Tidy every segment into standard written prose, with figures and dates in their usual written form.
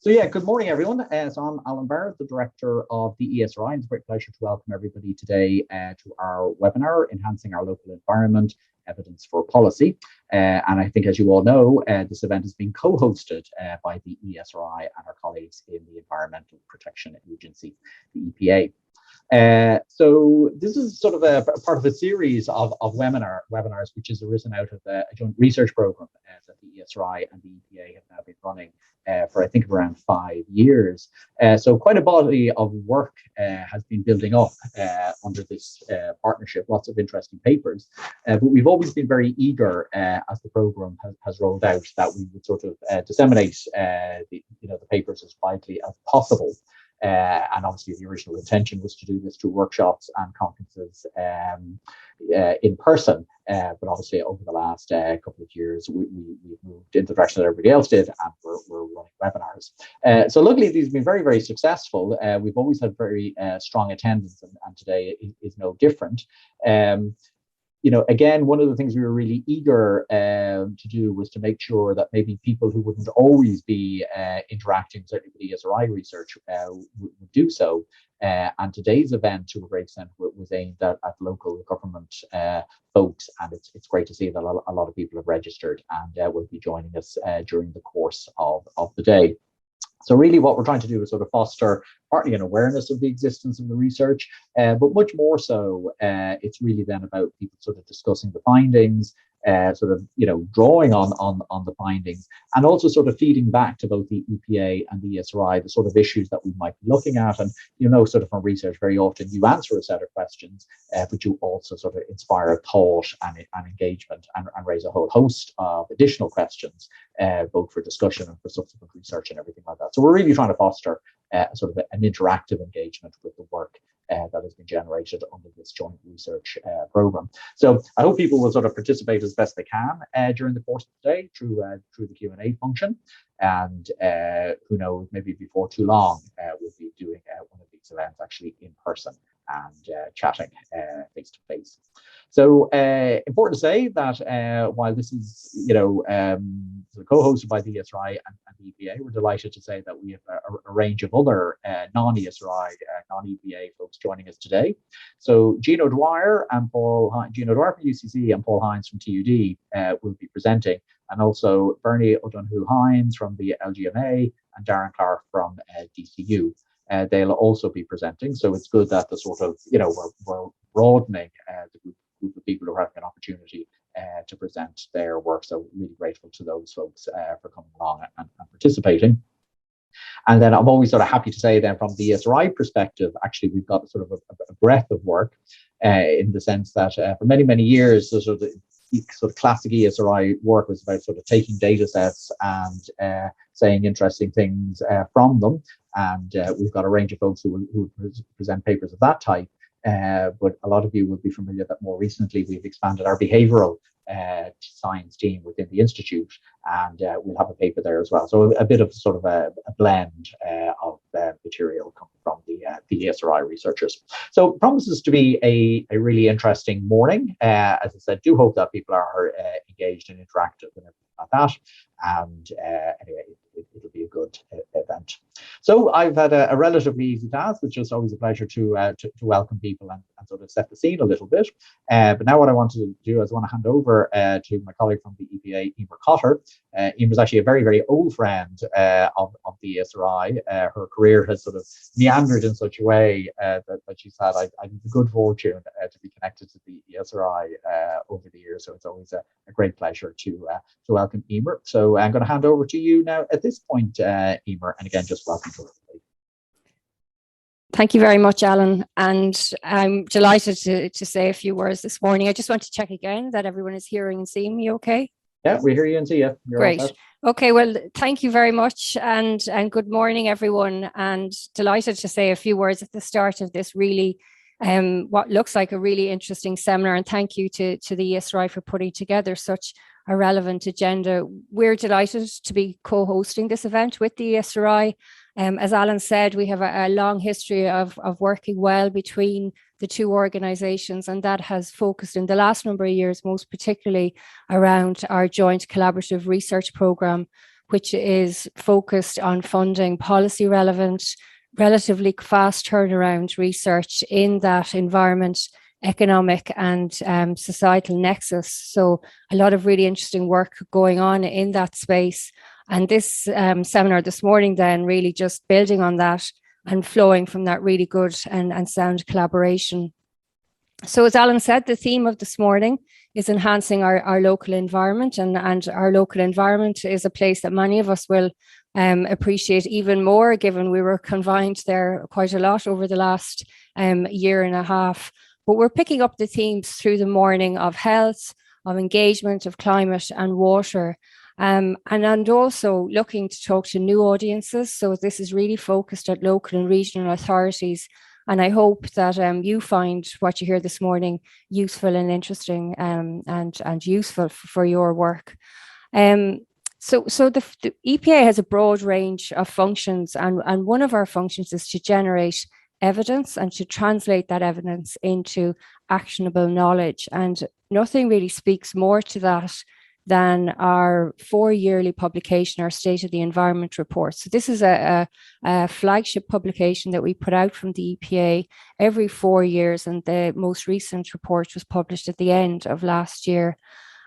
So yeah, good morning, everyone. So I'm Alan Barrett, the director of the ESRI, and it's a great pleasure to welcome everybody today to our webinar, Enhancing Our Local Environment, Evidence for Policy. And I think, as you all know, this event is being co-hosted by the ESRI and our colleagues in the Environmental Protection Agency, the EPA. So this is sort of a part of a series of webinars which has arisen out of a joint research program that the ESRI and the EPA have now been running for I think around 5 years. So quite a body of work has been building up under this partnership, lots of interesting papers. But we've always been very eager as the program has rolled out that we would sort of disseminate the papers as widely as possible. And obviously the original intention was to do this through workshops and conferences in person. But obviously over the last couple of years, we've moved in the direction that everybody else did, and we're running webinars. So luckily, these have been very, very successful. We've always had very strong attendance, and today is no different. Again, one of the things we were really eager to do was to make sure that maybe people who wouldn't always be interacting, certainly with ESRI research, would do so. And today's event, to a great extent, was aimed at local government folks, and it's great to see that a lot of people have registered and will be joining us during the course of the day. So really what we're trying to do is sort of foster partly an awareness of the existence of the research, but much more so, it's really then about people sort of discussing the findings, drawing on the findings, and also sort of feeding back to both the EPA and the ESRI the sort of issues that we might be looking at. And sort of from research, very often you answer a set of questions, but you also sort of inspire thought and engagement and raise a whole host of additional questions, both for discussion and for subsequent research and everything like that. So we're really trying to foster sort of an interactive engagement with the work that has been generated under this joint research program. So I hope people will sort of participate as best they can during the course of the day through the Q&A function. And who knows, maybe before too long, we'll be doing one of these events actually in person and chatting face to face. So important to say that while this is, co-hosted by the ESRI and the EPA, we're delighted to say that we have a range of other non-ESRI, non-EPA folks joining us today. So Gino Dwyer from UCC and Paul Hines from TUD will be presenting, and also Bernie O'Donoghue-Hines from the LGMA and Darren Clark from DCU. They'll also be presenting, so it's good that the sort of, we're broadening the group of people who are having an opportunity to present their work. So really grateful to those folks for coming along and participating. And then I'm always sort of happy to say then from the ESRI perspective, actually we've got sort of a breadth of work in the sense that for many, many years, the sort of classic ESRI work was about sort of taking data sets and saying interesting things from them. And we've got a range of folks who present papers of that type. But a lot of you will be familiar that more recently we've expanded our behavioural science team within the Institute, and we'll have a paper there as well. So a bit of sort of a blend of material coming from the ESRI researchers. So promises to be a really interesting morning. As I said, do hope that people are engaged and interactive and everything like that. And anyway, it'll be a good event. So I've had a relatively easy task. It's just always a pleasure to welcome people and sort of set the scene a little bit. But now what I want to do is I want to hand over to my colleague from the EPA, Eimear Cotter. Eimear is actually a very, very old friend of the ESRI. Her career has sort of meandered in such a way that she's had, I think, the good fortune to be connected to the ESRI over the years. So it's always a great pleasure to welcome Eimear. So I'm going to hand over to you now at this point, Eimear, and again, just welcome to everybody. Thank you very much, Alan, and I'm delighted to say a few words this morning. I just want to check again that everyone is hearing and seeing me okay? Yeah, we hear you and see you. You're great. Okay, well, thank you very much, and good morning, everyone, and delighted to say a few words at the start of this really what looks like a really interesting seminar, and thank you to the ESRI for putting together such a relevant agenda. We're delighted to be co-hosting this event with the ESRI. As Alan said, we have a long history of working well between the two organisations, and that has focused in the last number of years, most particularly around our joint collaborative research programme, which is focused on funding policy relevant, relatively fast turnaround research in that environment, economic and societal nexus. So a lot of really interesting work going on in that space. And this seminar this morning then really just building on that and flowing from that really good and sound collaboration. So as Alan said, the theme of this morning is enhancing our local environment, and our local environment is a place that many of us will appreciate even more, given we were confined there quite a lot over the last year and a half. But we're picking up the themes through the morning of health, of engagement, of climate and water. And also looking to talk to new audiences. So this is really focused at local and regional authorities. And I hope that you find what you hear this morning useful and interesting and useful for your work. So the EPA has a broad range of functions, and one of our functions is to generate evidence and to translate that evidence into actionable knowledge. And nothing really speaks more to that than our 4-yearly publication, our State of the Environment report. So this is a flagship publication that we put out from the EPA every 4 years, and the most recent report was published at the end of last year.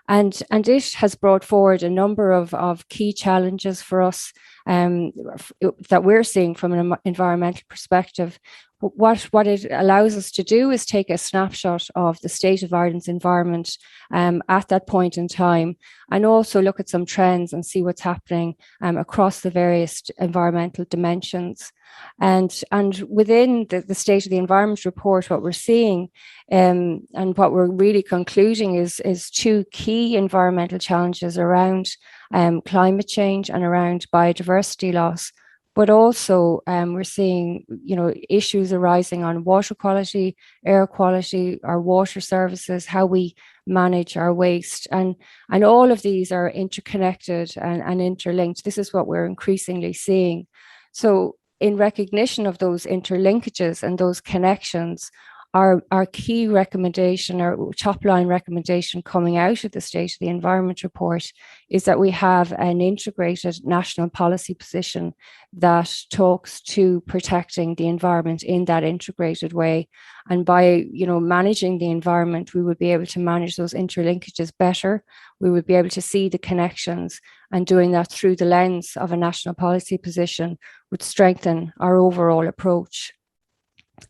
And it has brought forward a number of key challenges for us that we're seeing from an environmental perspective. What it allows us to do is take a snapshot of the state of Ireland's environment at that point in time, and also look at some trends and see what's happening across the various environmental dimensions. And within the State of the Environment report, what we're seeing and what we're really concluding is 2 key environmental challenges around climate change and around biodiversity loss. But also we're seeing, issues arising on water quality, air quality, our water services, how we manage our waste. And all of these are interconnected and interlinked. This is what we're increasingly seeing. So in recognition of those interlinkages and those connections, our key recommendation, our top line recommendation coming out of the State of the Environment report is that we have an integrated national policy position that talks to protecting the environment in that integrated way. And by, managing the environment, we would be able to manage those interlinkages better. We would be able to see the connections, and doing that through the lens of a national policy position would strengthen our overall approach.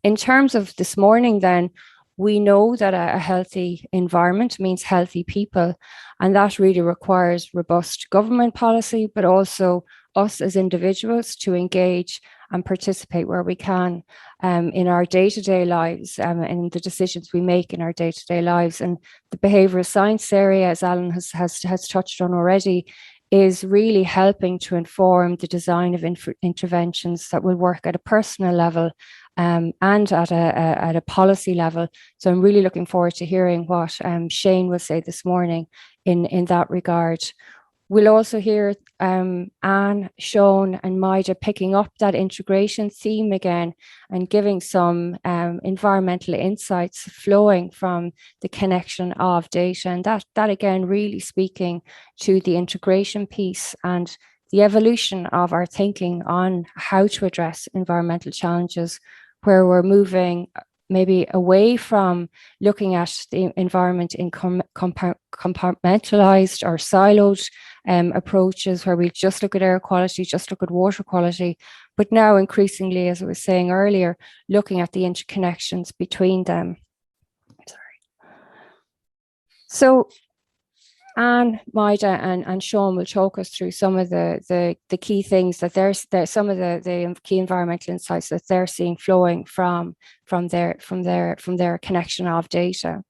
In terms of this morning, then, we know that a healthy environment means healthy people, and that really requires robust government policy, but also us as individuals to engage and participate where we can in our day-to-day lives and the decisions we make in our day-to-day lives. And the behavioural science area, as Alan has touched on already, is really helping to inform the design of interventions that will work at a personal level and at a policy level. So I'm really looking forward to hearing what Shane will say this morning in that regard. We'll also hear Anne, Sean and Maida picking up that integration theme again and giving some environmental insights flowing from the connection of data. And that again really speaking to the integration piece and the evolution of our thinking on how to address environmental challenges, where we're moving maybe away from looking at the environment in compartmentalized or siloed approaches, where we just look at air quality, just look at water quality, but now increasingly, as I was saying earlier, looking at the interconnections between them. So Anne, Maida and Sean will talk us through some of the key things that there's some of the key environmental insights that they're seeing flowing from their connection of data.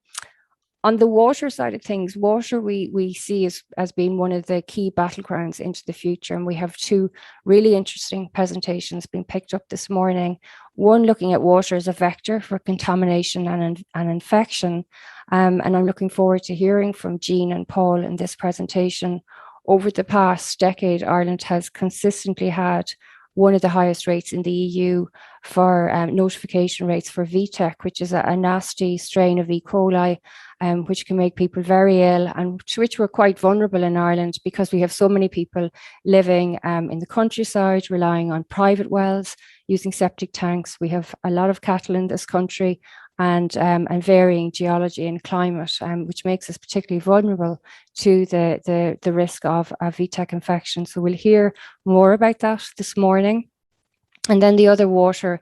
On the water side of things, water we see as being one of the key battlegrounds into the future. And we have 2 really interesting presentations being picked up this morning. One looking at water as a vector for contamination and infection. And I'm looking forward to hearing from Jean and Paul in this presentation. Over the past decade, Ireland has consistently had one of the highest rates in the EU for notification rates for VTEC, which is a nasty strain of E. coli, which can make people very ill, and to which we're quite vulnerable in Ireland because we have so many people living in the countryside, relying on private wells, using septic tanks. We have a lot of cattle in this country, and varying geology and climate, which makes us particularly vulnerable to the risk of VTEC infection. So we'll hear more about that this morning. And then the other water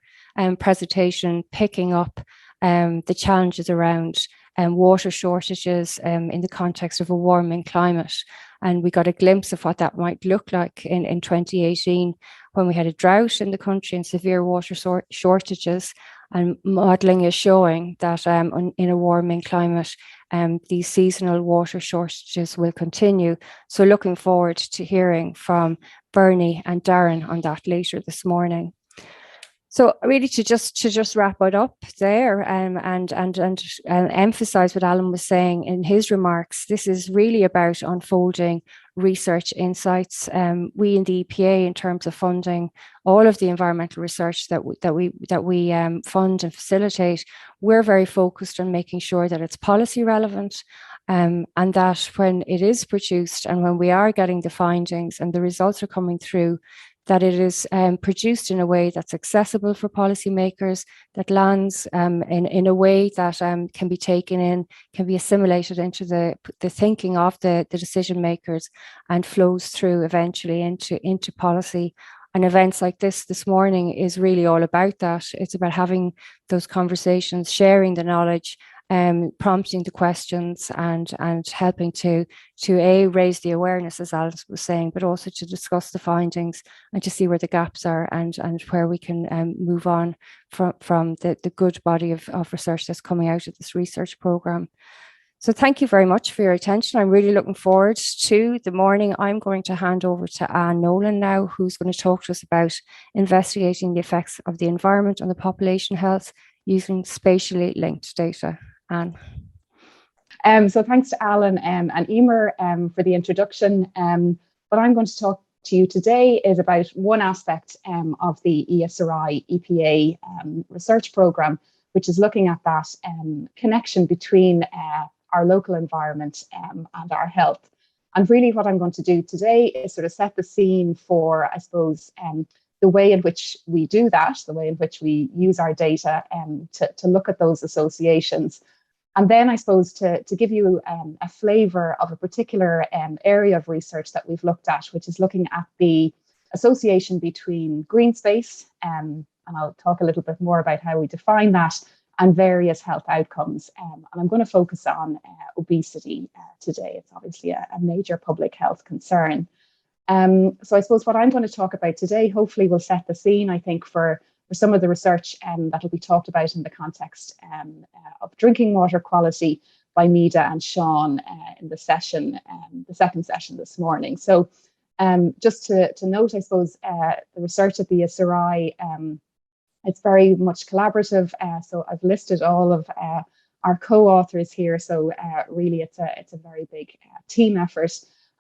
presentation, picking up the challenges around water shortages in the context of a warming climate. And we got a glimpse of what that might look like in 2018 when we had a drought in the country and severe water shortages. And modelling is showing that in a warming climate, these seasonal water shortages will continue. So looking forward to hearing from Bernie and Darren on that later this morning. So really to just wrap it up there and emphasize what Alan was saying in his remarks, this is really about unfolding research insights. We in the EPA, in terms of funding all of the environmental research that we fund and facilitate, we're very focused on making sure that it's policy relevant, and that when it is produced and when we are getting the findings and the results are coming through, that it is produced in a way that's accessible for policymakers, that lands in a way that can be taken in, can be assimilated into the thinking of the decision makers, and flows through eventually into policy. And events like this morning is really all about that. It's about having those conversations, sharing the knowledge, prompting the questions, and helping to raise the awareness, as Alice was saying, but also to discuss the findings and to see where the gaps are and where we can move on from the good body of research that's coming out of this research programme. So thank you very much for your attention. I'm really looking forward to the morning. I'm going to hand over to Anne Nolan now, who's going to talk to us about investigating the effects of the environment on the population health using spatially linked data. Anne. So thanks to Alan and Eimear for the introduction. What I'm going to talk to you today is about one aspect of the ESRI EPA research programme, which is looking at that connection between our local environment and our health. And really what I'm going to do today is sort of set the scene for, I suppose, the way in which we do that, the way in which we use our data to look at those associations. And then I suppose to give you a flavour of a particular area of research that we've looked at, which is looking at the association between green space, and I'll talk a little bit more about how we define that, and various health outcomes. And I'm going to focus on obesity today. It's obviously a major public health concern. So I suppose what I'm going to talk about today hopefully will set the scene, I think, for some of the research that will be talked about in the context of drinking water quality by Mida and Sean in the session, the second session this morning. So just to note, I suppose, the research at the ESRI, it's very much collaborative. So I've listed all of our co-authors here. So really, it's a very big team effort.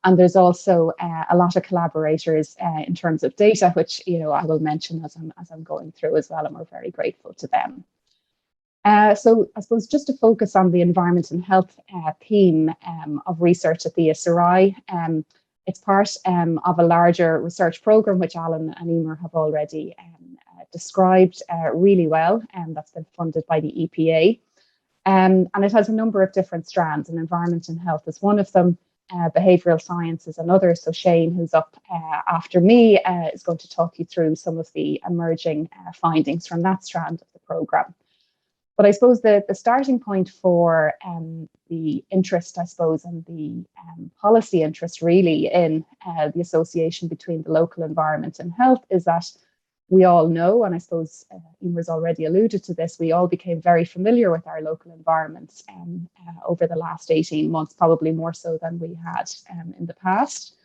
And there's also a lot of collaborators in terms of data, which I will mention as I'm going through as well, and we're very grateful to them. So I suppose just to focus on the environment and health theme of research at the ESRI, it's part of a larger research programme, which Alan and Eimear have already described really well, and that's been funded by the EPA. And it has a number of different strands, and environment and health is one of them. Behavioural science is another. So Shane, who's up after me, is going to talk you through some of the emerging findings from that strand of the programme. But I suppose the starting point for the interest, I suppose, and the policy interest really in the association between the local environment and health is that we all know, and I suppose Eimear's already alluded to this, we all became very familiar with our local environments over the last 18 months, probably more so than we had in the past.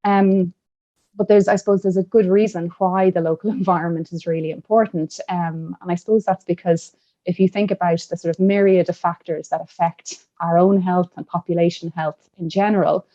But I suppose there's a good reason why the local environment is really important. And I suppose that's because if you think about the sort of myriad of factors that affect our own health and population health in general,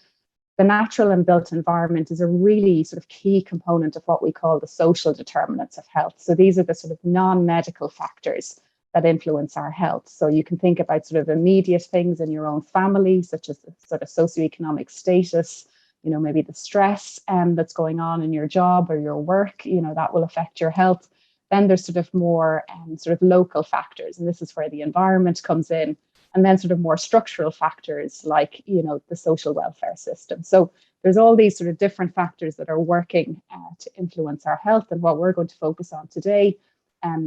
the natural and built environment is a really sort of key component of what we call the social determinants of health. So these are the sort of non-medical factors that influence our health. So you can think about sort of immediate things in your own family, such as the sort of socioeconomic status, you know, maybe the stress that's going on in your job or your work, you know, that will affect your health. Then there's sort of more sort of local factors, and this is where the environment comes in. And then sort of more structural factors like, you know, the social welfare system. So there's all these sort of different factors that are working to influence our health. And what we're going to focus on today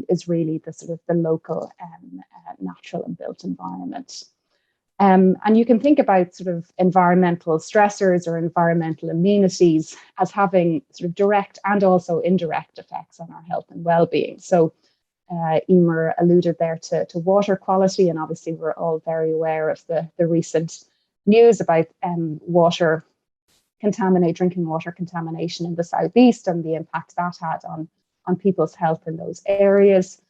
is really the sort of the local natural and built environment. And you can think about sort of environmental stressors or environmental amenities as having sort of direct and also indirect effects on our health and well-being. So Eimear alluded there to water quality, and obviously we're all very aware of the recent news about water drinking water contamination in the southeast and the impact that had on people's health in those areas.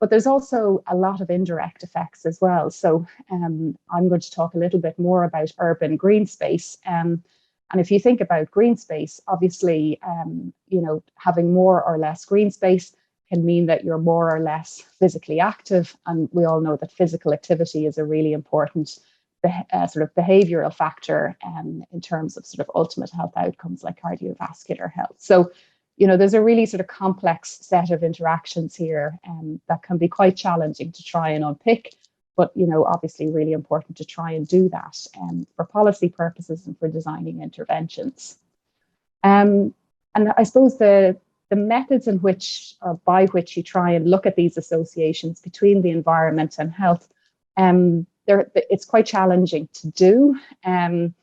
But there's also a lot of indirect effects as well. So I'm going to talk a little bit more about urban green space. And if you think about green space, obviously, you know, having more or less green space can mean that you're more or less physically active. And we all know that physical activity is a really important sort of behavioural factor in terms of sort of ultimate health outcomes like cardiovascular health. So, you know, there's a really sort of complex set of interactions here that can be quite challenging to try and unpick, but, you know, obviously really important to try and do that for policy purposes and for designing interventions. And I suppose the methods in which or by which you try and look at these associations between the environment and health, it's quite challenging to do. And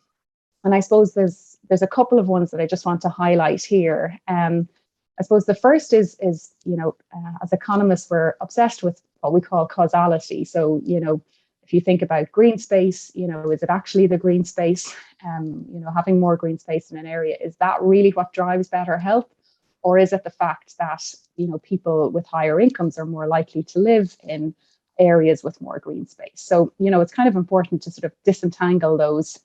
I suppose there's a couple of ones that I just want to highlight here. I suppose the first is you know, as economists, we're obsessed with what we call causality. So, you know, if you think about green space, you know, is it actually the green space? You know, having more green space in an area, is that really what drives better health? Or is it the fact that, you know, people with higher incomes are more likely to live in areas with more green space? So, you know, it's kind of important to sort of disentangle those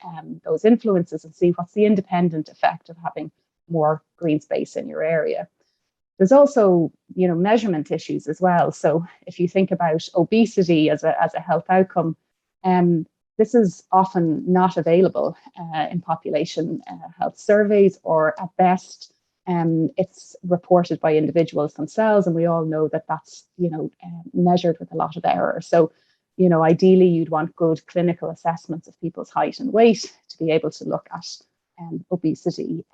influences and see what's the independent effect of having more green space in your area. There's also, you know, measurement issues as well. So if you think about obesity as a health outcome, this is often not available in population health surveys, or at best, it's reported by individuals themselves, and we all know that that's, you know, measured with a lot of error. So, you know, ideally you'd want good clinical assessments of people's height and weight to be able to look at obesity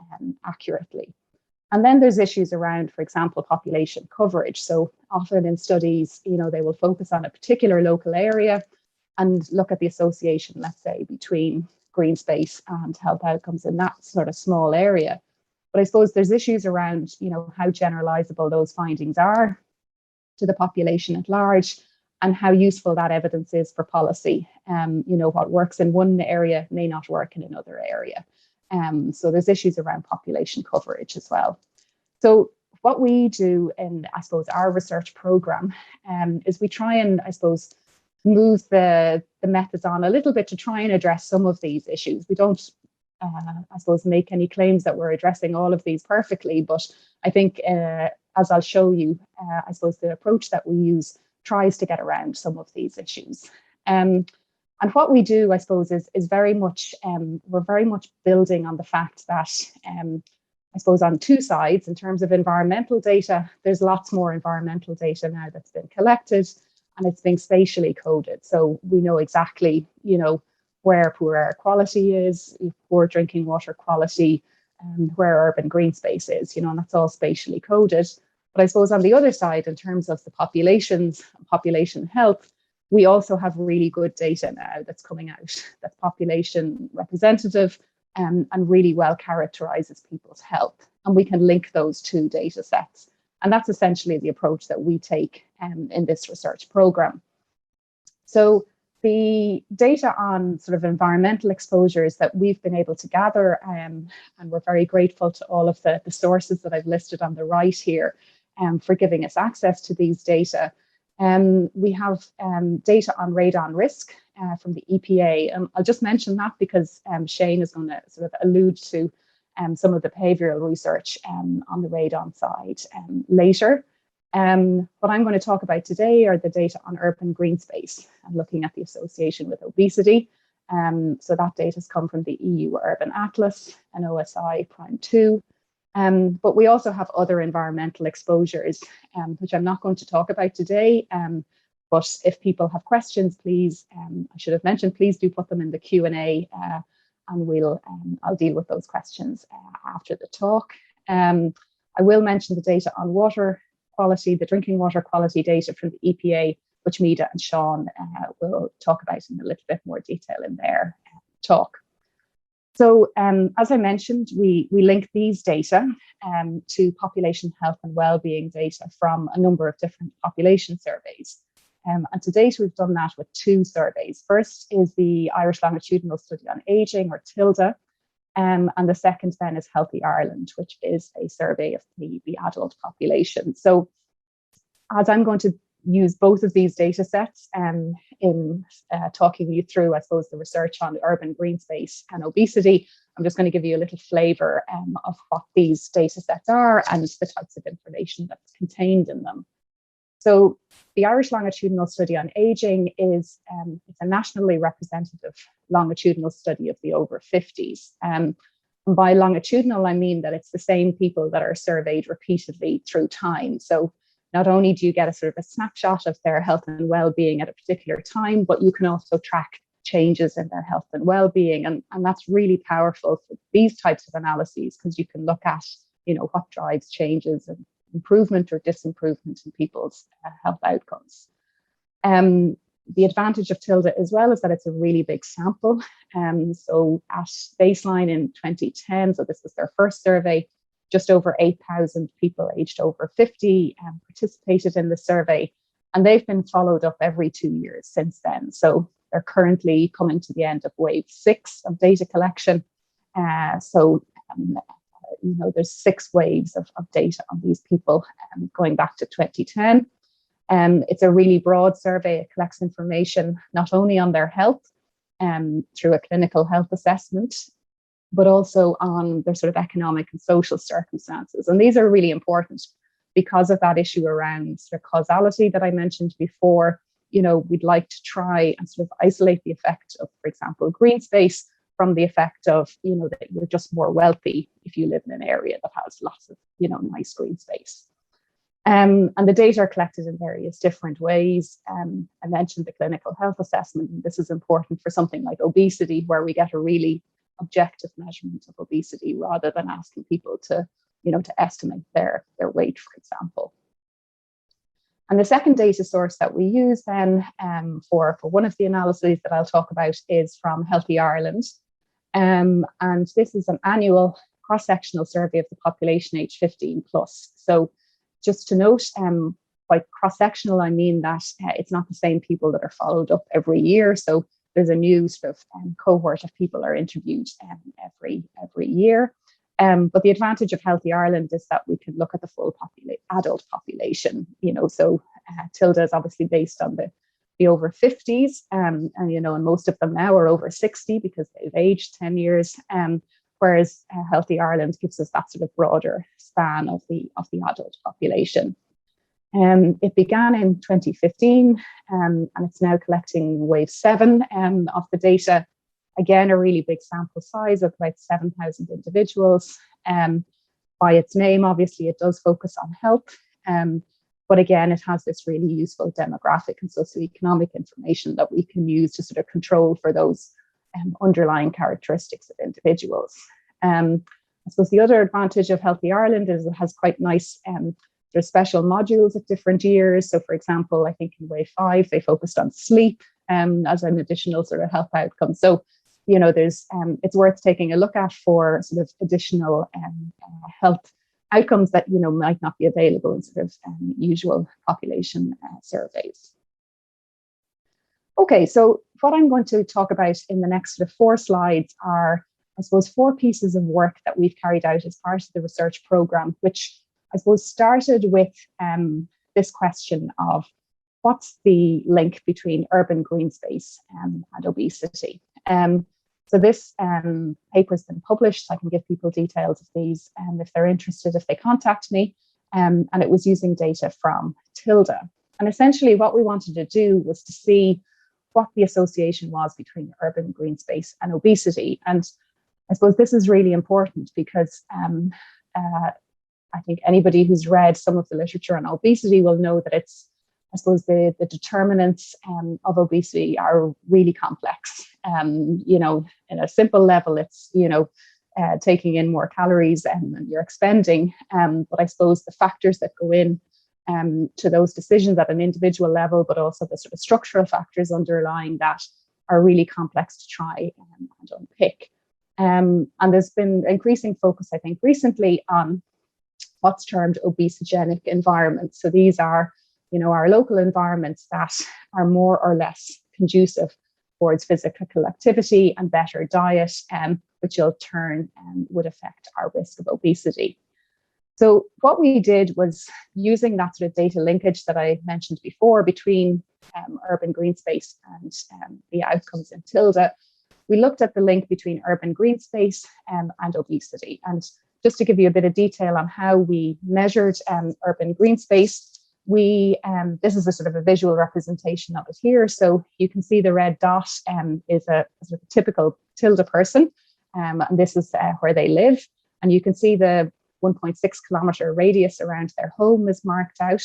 accurately. And then there's issues around, for example, population coverage. So often in studies, you know, they will focus on a particular local area and look at the association, let's say, between green space and health outcomes in that sort of small area. But I suppose there's issues around, you know, how generalizable those findings are to the population at large, and how useful that evidence is for policy. You know, what works in one area may not work in another area. So there's issues around population coverage as well. So what we do in, I suppose, our research program is we try and, I suppose, move the methods on a little bit to try and address some of these issues. We don't, I suppose, make any claims that we're addressing all of these perfectly, but I think, as I'll show you, I suppose the approach that we use tries to get around some of these issues. And what we do, I suppose, is very much, we're very much building on the fact that, I suppose, on two sides, in terms of environmental data, there's lots more environmental data now that's been collected, and it's being spatially coded. So we know exactly, you know, where poor air quality is, poor drinking water quality, and where urban green space is, you know, and that's all spatially coded. But I suppose on the other side, in terms of the populations, population health, we also have really good data now that's coming out that's population representative and really well characterizes people's health. And we can link those two data sets. And that's essentially the approach that we take in this research program. So the data on sort of environmental exposures that we've been able to gather, and we're very grateful to all of the sources that I've listed on the right here for giving us access to these data. We have data on radon risk, from the EPA. I'll just mention that because Shane is going to sort of allude to some of the behavioural research on the radon side later. What I'm going to talk about today are the data on urban green space and looking at the association with obesity. So that data has come from the EU Urban Atlas and OSI Prime 2. But we also have other environmental exposures, which I'm not going to talk about today. But if people have questions, please, I should have mentioned, please do put them in the Q&A and I'll deal with those questions after the talk. I will mention the data on water quality, the drinking water quality data from the EPA, which Mida and Sean will talk about in a little bit more detail in their talk. So as I mentioned, we link these data to population health and wellbeing data from a number of different population surveys. And to date, we've done that with 2 surveys. First is the Irish Longitudinal Study on Ageing, or TILDA, and the second then is Healthy Ireland, which is a survey of the adult population. So as I'm going to use both of these data sets in talking you through, I suppose, the research on urban green space and obesity, I'm just going to give you a little flavour of what these data sets are and the types of information that's contained in them. So the Irish Longitudinal Study on Ageing is it's a nationally representative longitudinal study of the over 50s. And by longitudinal, I mean that it's the same people that are surveyed repeatedly through time. So not only do you get a sort of a snapshot of their health and well-being at a particular time, but you can also track changes in their health and well-being. And that's really powerful for these types of analyses, because you can look at, what drives changes and improvement or disimprovement in people's health outcomes. The advantage of TILDA as well is that it's a really big sample. So at baseline in 2010, so this was their first survey, just over 8,000 people aged over 50 participated in the survey, and they've been followed up every 2 years since then. So they're currently coming to the end of wave 6 of data collection. There's 6 waves of data on these people going back to 2010. It's a really broad survey. It collects information not only on their health through a clinical health assessment, but also on their sort of economic and social circumstances. And these are really important because of that issue around sort of causality that I mentioned before. We'd like to try and sort of isolate the effect of, for example, green space from the effect of, that you're just more wealthy if you live in an area that has lots of, nice green space. And the data are collected in various different ways. I mentioned the clinical health assessment, and this is important for something like obesity, where we get a really objective measurement of obesity rather than asking people to estimate their weight, for example. And the second data source that we use then for one of the analyses that I'll talk about is from Healthy Ireland. And this is an annual cross-sectional survey of the population age 15 plus. So just to note, by cross-sectional, I mean that it's not the same people that are followed up every year. So there's a new sort of cohort of people are interviewed every year. But the advantage of Healthy Ireland is that we can look at the full adult population. So TILDA is obviously based on the over 50s, and most of them now are over 60 because they've aged 10 years. Whereas Healthy Ireland gives us that sort of broader span of the adult population. It began in 2015, and it's now collecting wave 7 of the data. Again, a really big sample size of about 7,000 individuals. By its name, obviously, it does focus on health. But again, it has this really useful demographic and socioeconomic information that we can use to sort of control for those underlying characteristics of individuals. I suppose the other advantage of Healthy Ireland is it has quite nice there's special modules at different years. So for example, I think in wave 5, they focused on sleep as an additional sort of health outcome. So, there's it's worth taking a look at for sort of additional health outcomes that, might not be available in sort of usual population surveys. Okay, so what I'm going to talk about in the next sort of 4 slides are, I suppose, 4 pieces of work that we've carried out as part of the research program, which I suppose started with this question of what's the link between urban green space and obesity? So this paper has been published, so I can give people details of these if they're interested, if they contact me. And it was using data from Tilda. And essentially what we wanted to do was to see what the association was between urban green space and obesity. And I suppose this is really important because I think anybody who's read some of the literature on obesity will know that it's, I suppose, the determinants of obesity are really complex. You know, in a simple level, it's, you know, taking in more calories and you're expending. But I suppose the factors that go in to those decisions at an individual level, but also the sort of structural factors underlying that are really complex to try and unpick. And there's been increasing focus, I think, recently on what's termed obesogenic environments. So these are, you know, our local environments that are more or less conducive towards physical activity and better diet, which in turn would affect our risk of obesity. So what we did was, using that sort of data linkage that I mentioned before between urban green space and the outcomes in Tilda, we looked at the link between urban green space and obesity. And just to give you a bit of detail on how we measured urban green space, this is a sort of a visual representation of it here. So you can see the red dot is a sort of typical Tilda person, and this is where they live. And you can see the 1.6 kilometre radius around their home is marked out.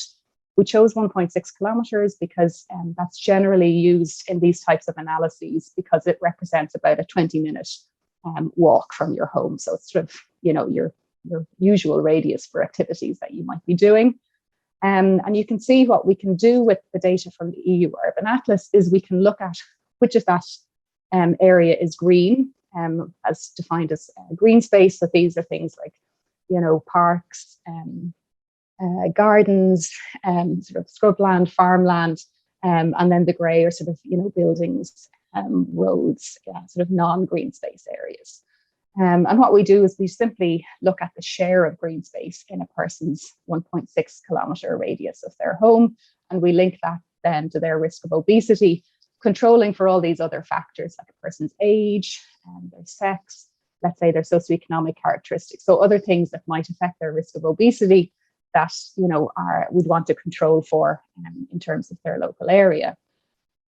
We chose 1.6 kilometres because that's generally used in these types of analyses because it represents about a 20-minute walk from your home. So it's sort of, you know, your usual radius for activities that you might be doing. And you can see what we can do with the data from the EU Urban Atlas is we can look at which of that area is green, as defined as green space. So these are things like, you know, parks, gardens, sort of scrubland, farmland, and then the grey are sort of, you know, buildings, roads, sort of non-green space areas. And what we do is we simply look at the share of green space in a person's 1.6 kilometre radius of their home, and we link that then to their risk of obesity, controlling for all these other factors like a person's age and their sex, let's say their socioeconomic characteristics. So other things that might affect their risk of obesity that, you know, we'd want to control for in terms of their local area.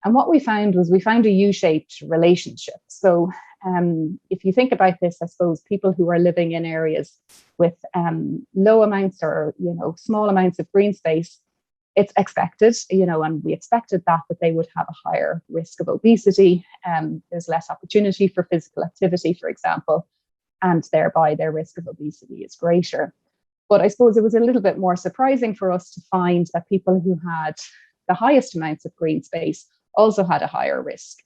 And what we found was we found a U-shaped relationship. So if you think about this, I suppose people who are living in areas with low amounts or, you know, small amounts of green space, it's expected, you know, and we expected that they would have a higher risk of obesity. There's less opportunity for physical activity, for example, and thereby their risk of obesity is greater. But I suppose it was a little bit more surprising for us to find that people who had the highest amounts of green space also had a higher risk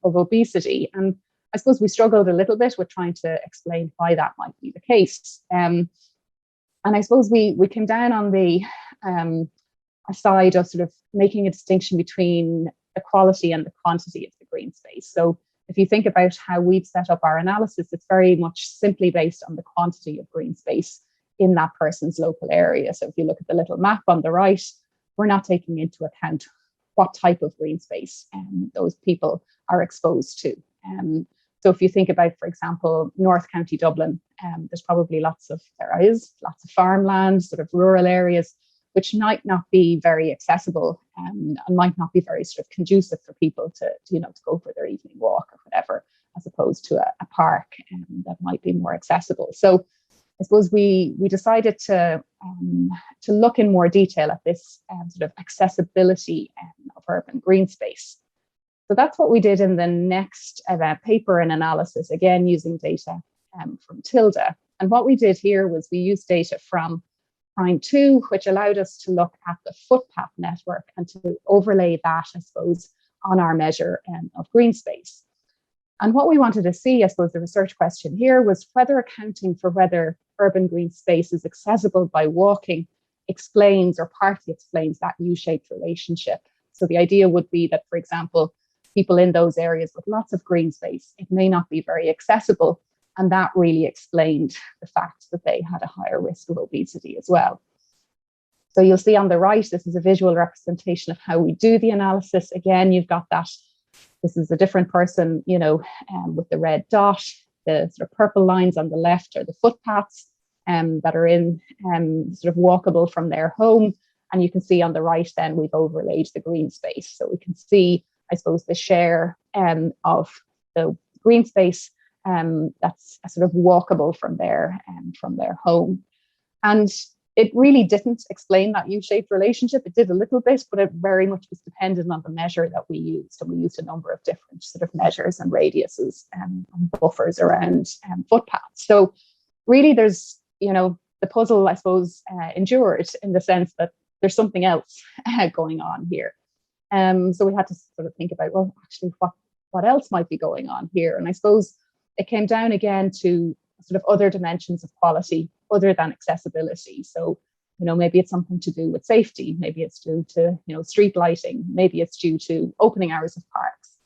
of obesity. And I suppose we struggled a little bit with trying to explain why that might be the case. And I suppose we came down on the side of sort of making a distinction between the quality and the quantity of the green space. So if you think about how we've set up our analysis, it's very much simply based on the quantity of green space in that person's local area. So if you look at the little map on the right, we're not taking into account what type of green space those people are exposed to. So if you think about, for example, North County Dublin, there's probably lots of farmland, sort of rural areas, which might not be very accessible and might not be very sort of conducive for people to go for their evening walk or whatever, as opposed to a park that might be more accessible. So I suppose we decided to look in more detail at this sort of accessibility of urban green space. So that's what we did in the next paper and analysis, again using data from Tilda. And what we did here was we used data from Prime 2, which allowed us to look at the footpath network and to overlay that, I suppose, on our measure of green space. And what we wanted to see, I suppose, the research question here was whether accounting for whether urban green space is accessible by walking explains or partly explains that U-shaped relationship. So the idea would be that, for example, people in those areas with lots of green space, it may not be very accessible. And that really explained the fact that they had a higher risk of obesity as well. So you'll see on the right, this is a visual representation of how we do the analysis. Again, you've got that. This is a different person, with the red dot. The sort of purple lines on the left are the footpaths that are in sort of walkable from their home. And you can see on the right, then we've overlaid the green space. So we can see, I suppose, the share of the green space that's sort of walkable from their home. And it really didn't explain that U-shaped relationship. It did a little bit, but it very much was dependent on the measure that we used. And we used a number of different sort of measures and radiuses and buffers around footpaths. So really there's, the puzzle, I suppose, endured in the sense that there's something else going on here. So we had to sort of think about, well, actually, what else might be going on here? And I suppose it came down again to sort of other dimensions of quality other than accessibility. So, maybe it's something to do with safety. Maybe it's due to, street lighting. Maybe it's due to opening hours of parks.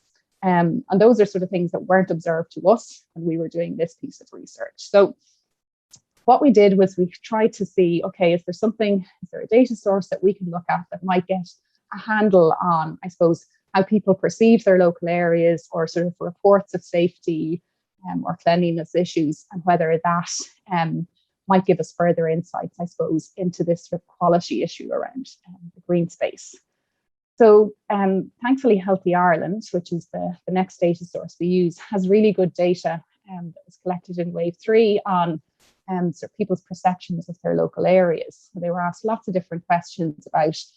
And those are sort of things that weren't observed to us when we were doing this piece of research. So what we did was we tried to see, okay, is there a data source that we can look at that might get a handle on, I suppose, how people perceive their local areas, or sort of reports of safety or cleanliness issues, and whether that might give us further insights, I suppose, into this sort of quality issue around the green space. So thankfully, Healthy Ireland, which is the next data source we use, has really good data that was collected in Wave 3 on sort of people's perceptions of their local areas. So they were asked lots of different questions about, is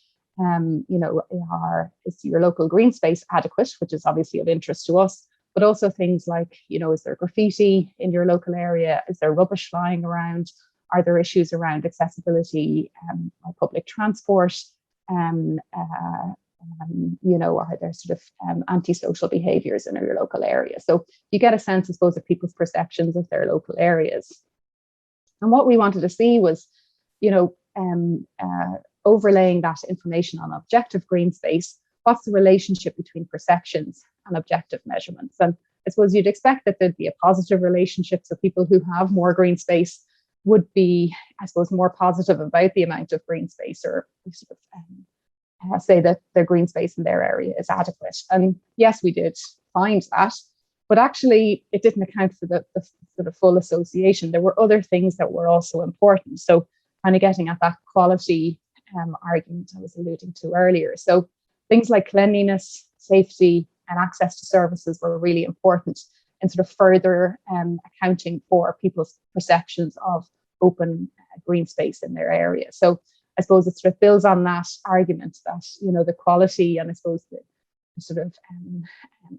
your local green space adequate, which is obviously of interest to us, but also things like, is there graffiti in your local area? Is there rubbish lying around? Are there issues around accessibility by public transport? Are there sort of antisocial behaviours in your local area? So you get a sense, I suppose, of people's perceptions of their local areas. And what we wanted to see was, overlaying that information on objective green space, what's the relationship between perceptions and objective measurements? And I suppose you'd expect that there'd be a positive relationship. So people who have more green space would be, I suppose, more positive about the amount of green space, or sort of say that their green space in their area is adequate. And yes, we did find that. But actually, it didn't account for the sort of full association. There were other things that were also important. So kind of getting at that quality argument I was alluding to earlier. So things like cleanliness, safety, and access to services were really important in sort of further accounting for people's perceptions of open green space in their area. So I suppose it sort of builds on that argument that, the quality and I suppose the sort of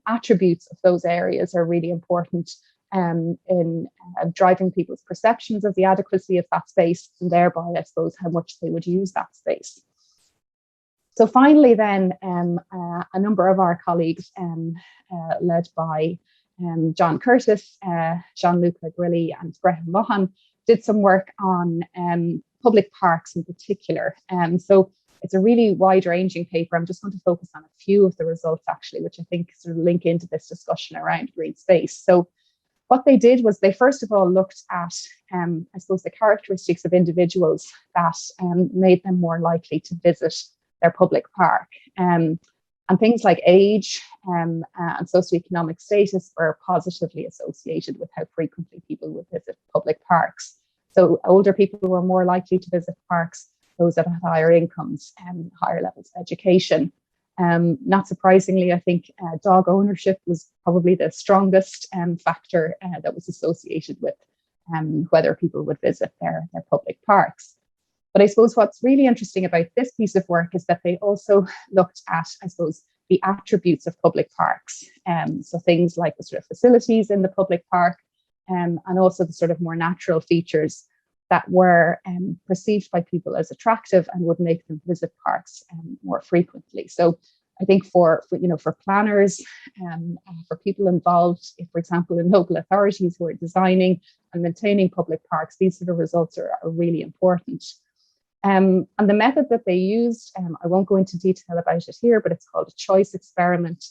attributes of those areas are really important in driving people's perceptions of the adequacy of that space, and thereby, I suppose, how much they would use that space. So finally, then, a number of our colleagues, led by John Curtis, Jean-Luc Legrilli, and Graham Mohan, did some work on public parks in particular. So it's a really wide-ranging paper. I'm just going to focus on a few of the results, actually, which I think sort of link into this discussion around green space. So what they did was they first of all looked at, I suppose, the characteristics of individuals that made them more likely to visit their public park. And things like age and socioeconomic status were positively associated with how frequently people would visit public parks. So older people were more likely to visit parks, those that have higher incomes and higher levels of education. Not surprisingly, I think dog ownership was probably the strongest factor that was associated with whether people would visit their public parks. But I suppose what's really interesting about this piece of work is that they also looked at, I suppose, the attributes of public parks. So things like the sort of facilities in the public park, and also the sort of more natural features that were perceived by people as attractive and would make them visit parks more frequently. So I think for planners, for people involved, for example, in local authorities who are designing and maintaining public parks, these sort of results are really important. And the method that they used, I won't go into detail about it here, but it's called a choice experiment,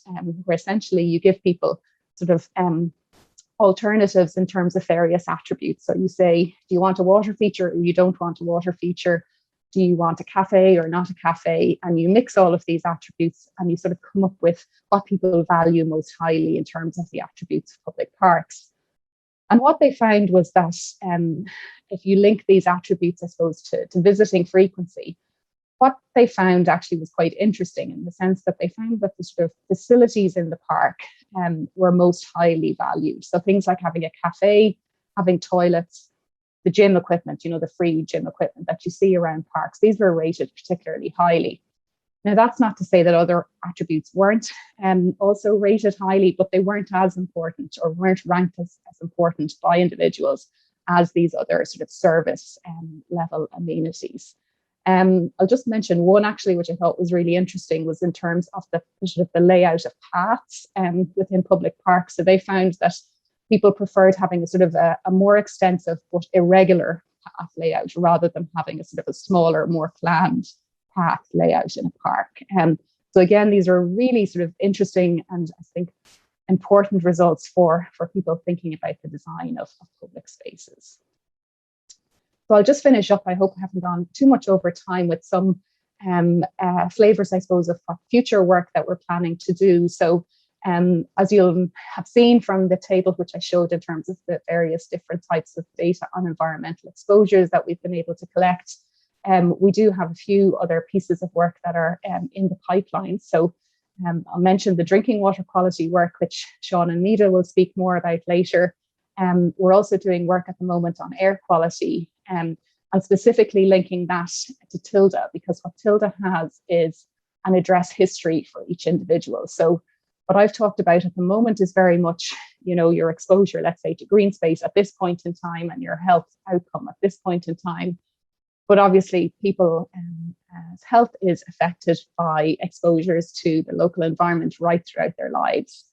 where essentially you give people sort of alternatives in terms of various attributes. So you say, do you want a water feature or you don't want a water feature? do you want a cafe or not a cafe? And you mix all of these attributes and you sort of come up with what people value most highly in terms of the attributes of public parks. And what they found was that if you link these attributes, I suppose, to visiting frequency, what they found actually was quite interesting in the sense that they found that the sort of facilities in the park were most highly valued. So things like having a cafe, having toilets, the gym equipment, the free gym equipment that you see around parks, these were rated particularly highly. Now, that's not to say that other attributes weren't also rated highly, but they weren't as important or weren't ranked as important by individuals as these other sort of service level amenities. I'll just mention one actually, which I thought was really interesting, was in terms of the sort of the layout of paths within public parks. So they found that people preferred having a sort of a more extensive but irregular path layout rather than having a sort of a smaller, more planned path layout in a park. So again, these are really sort of interesting and I think important results for people thinking about the design of public spaces. So I'll just finish up. I hope I haven't gone too much over time with some flavours, I suppose, of future work that we're planning to do. So as you'll have seen from the table which I showed in terms of the various different types of data on environmental exposures that we've been able to collect, we do have a few other pieces of work that are in the pipeline. So I'll mention the drinking water quality work, which Sean and Nita will speak more about later. We're also doing work at the moment on air quality and specifically linking that to TILDA, because what TILDA has is an address history for each individual. So what I've talked about at the moment is very much, your exposure, let's say, to green space at this point in time and your health outcome at this point in time. But obviously, people's health is affected by exposures to the local environment right throughout their lives.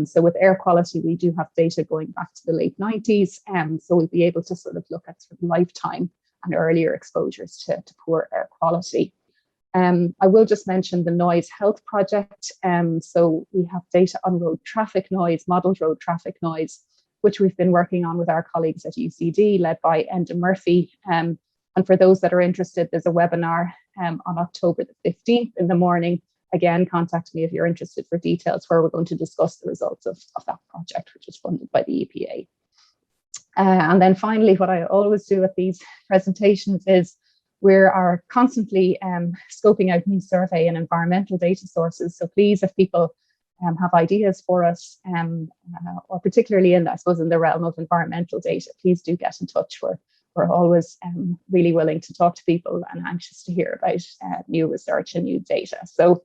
So with air quality, we do have data going back to the late 90s. So we'll be able to sort of look at sort of lifetime and earlier exposures to poor air quality. I will just mention the Noise Health Project. So we have data on road traffic noise, modelled road traffic noise, which we've been working on with our colleagues at UCD, led by Enda Murphy. And for those that are interested, there's a webinar on October the 15th in the morning. Again, contact me if you're interested for details, where we're going to discuss the results of that project, which is funded by the EPA. And then finally, what I always do at these presentations is we are constantly scoping out new survey and environmental data sources. So please, if people have ideas for us, or particularly in the realm of environmental data, please do get in touch. We're always really willing to talk to people and anxious to hear about new research and new data. So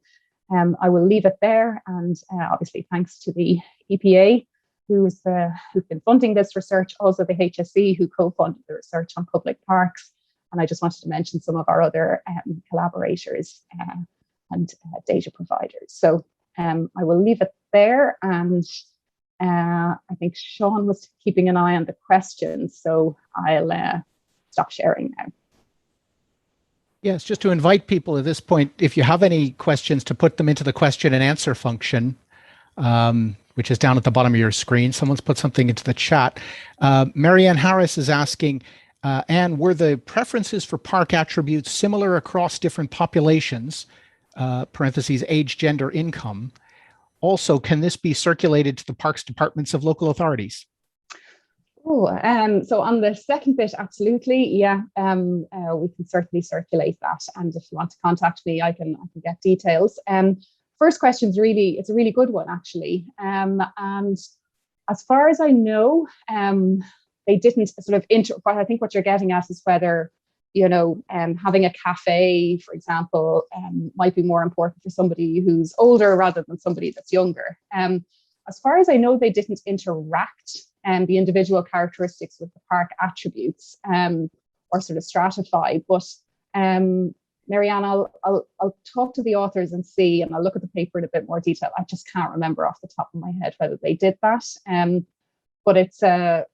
I will leave it there. And obviously, thanks to the EPA, who've been funding this research, also the HSE, who co-funded the research on public parks. And I just wanted to mention some of our other collaborators and data providers. So I will leave it there. And I think Sean was keeping an eye on the questions. So I'll stop sharing now. Yes, just to invite people at this point, if you have any questions, to put them into the question and answer function, which is down at the bottom of your screen. Someone's put something into the chat. Marianne Harris is asking, Anne, were the preferences for park attributes similar across different populations, parentheses, age, gender, income? Also, can this be circulated to the parks departments of local authorities? So on the second bit, absolutely, yeah, we can certainly circulate that. And if you want to contact me, I can get details. First question is it's a really good one, actually. And as far as I know, they didn't sort of but I think what you're getting at is whether, having a cafe, for example, might be more important for somebody who's older rather than somebody that's younger. As far as I know, they didn't interact the individual characteristics with the park attributes or sort of stratify. But Marianne, I'll talk to the authors and see, and I'll look at the paper in a bit more detail. I just can't remember off the top of my head whether they did that. But it's a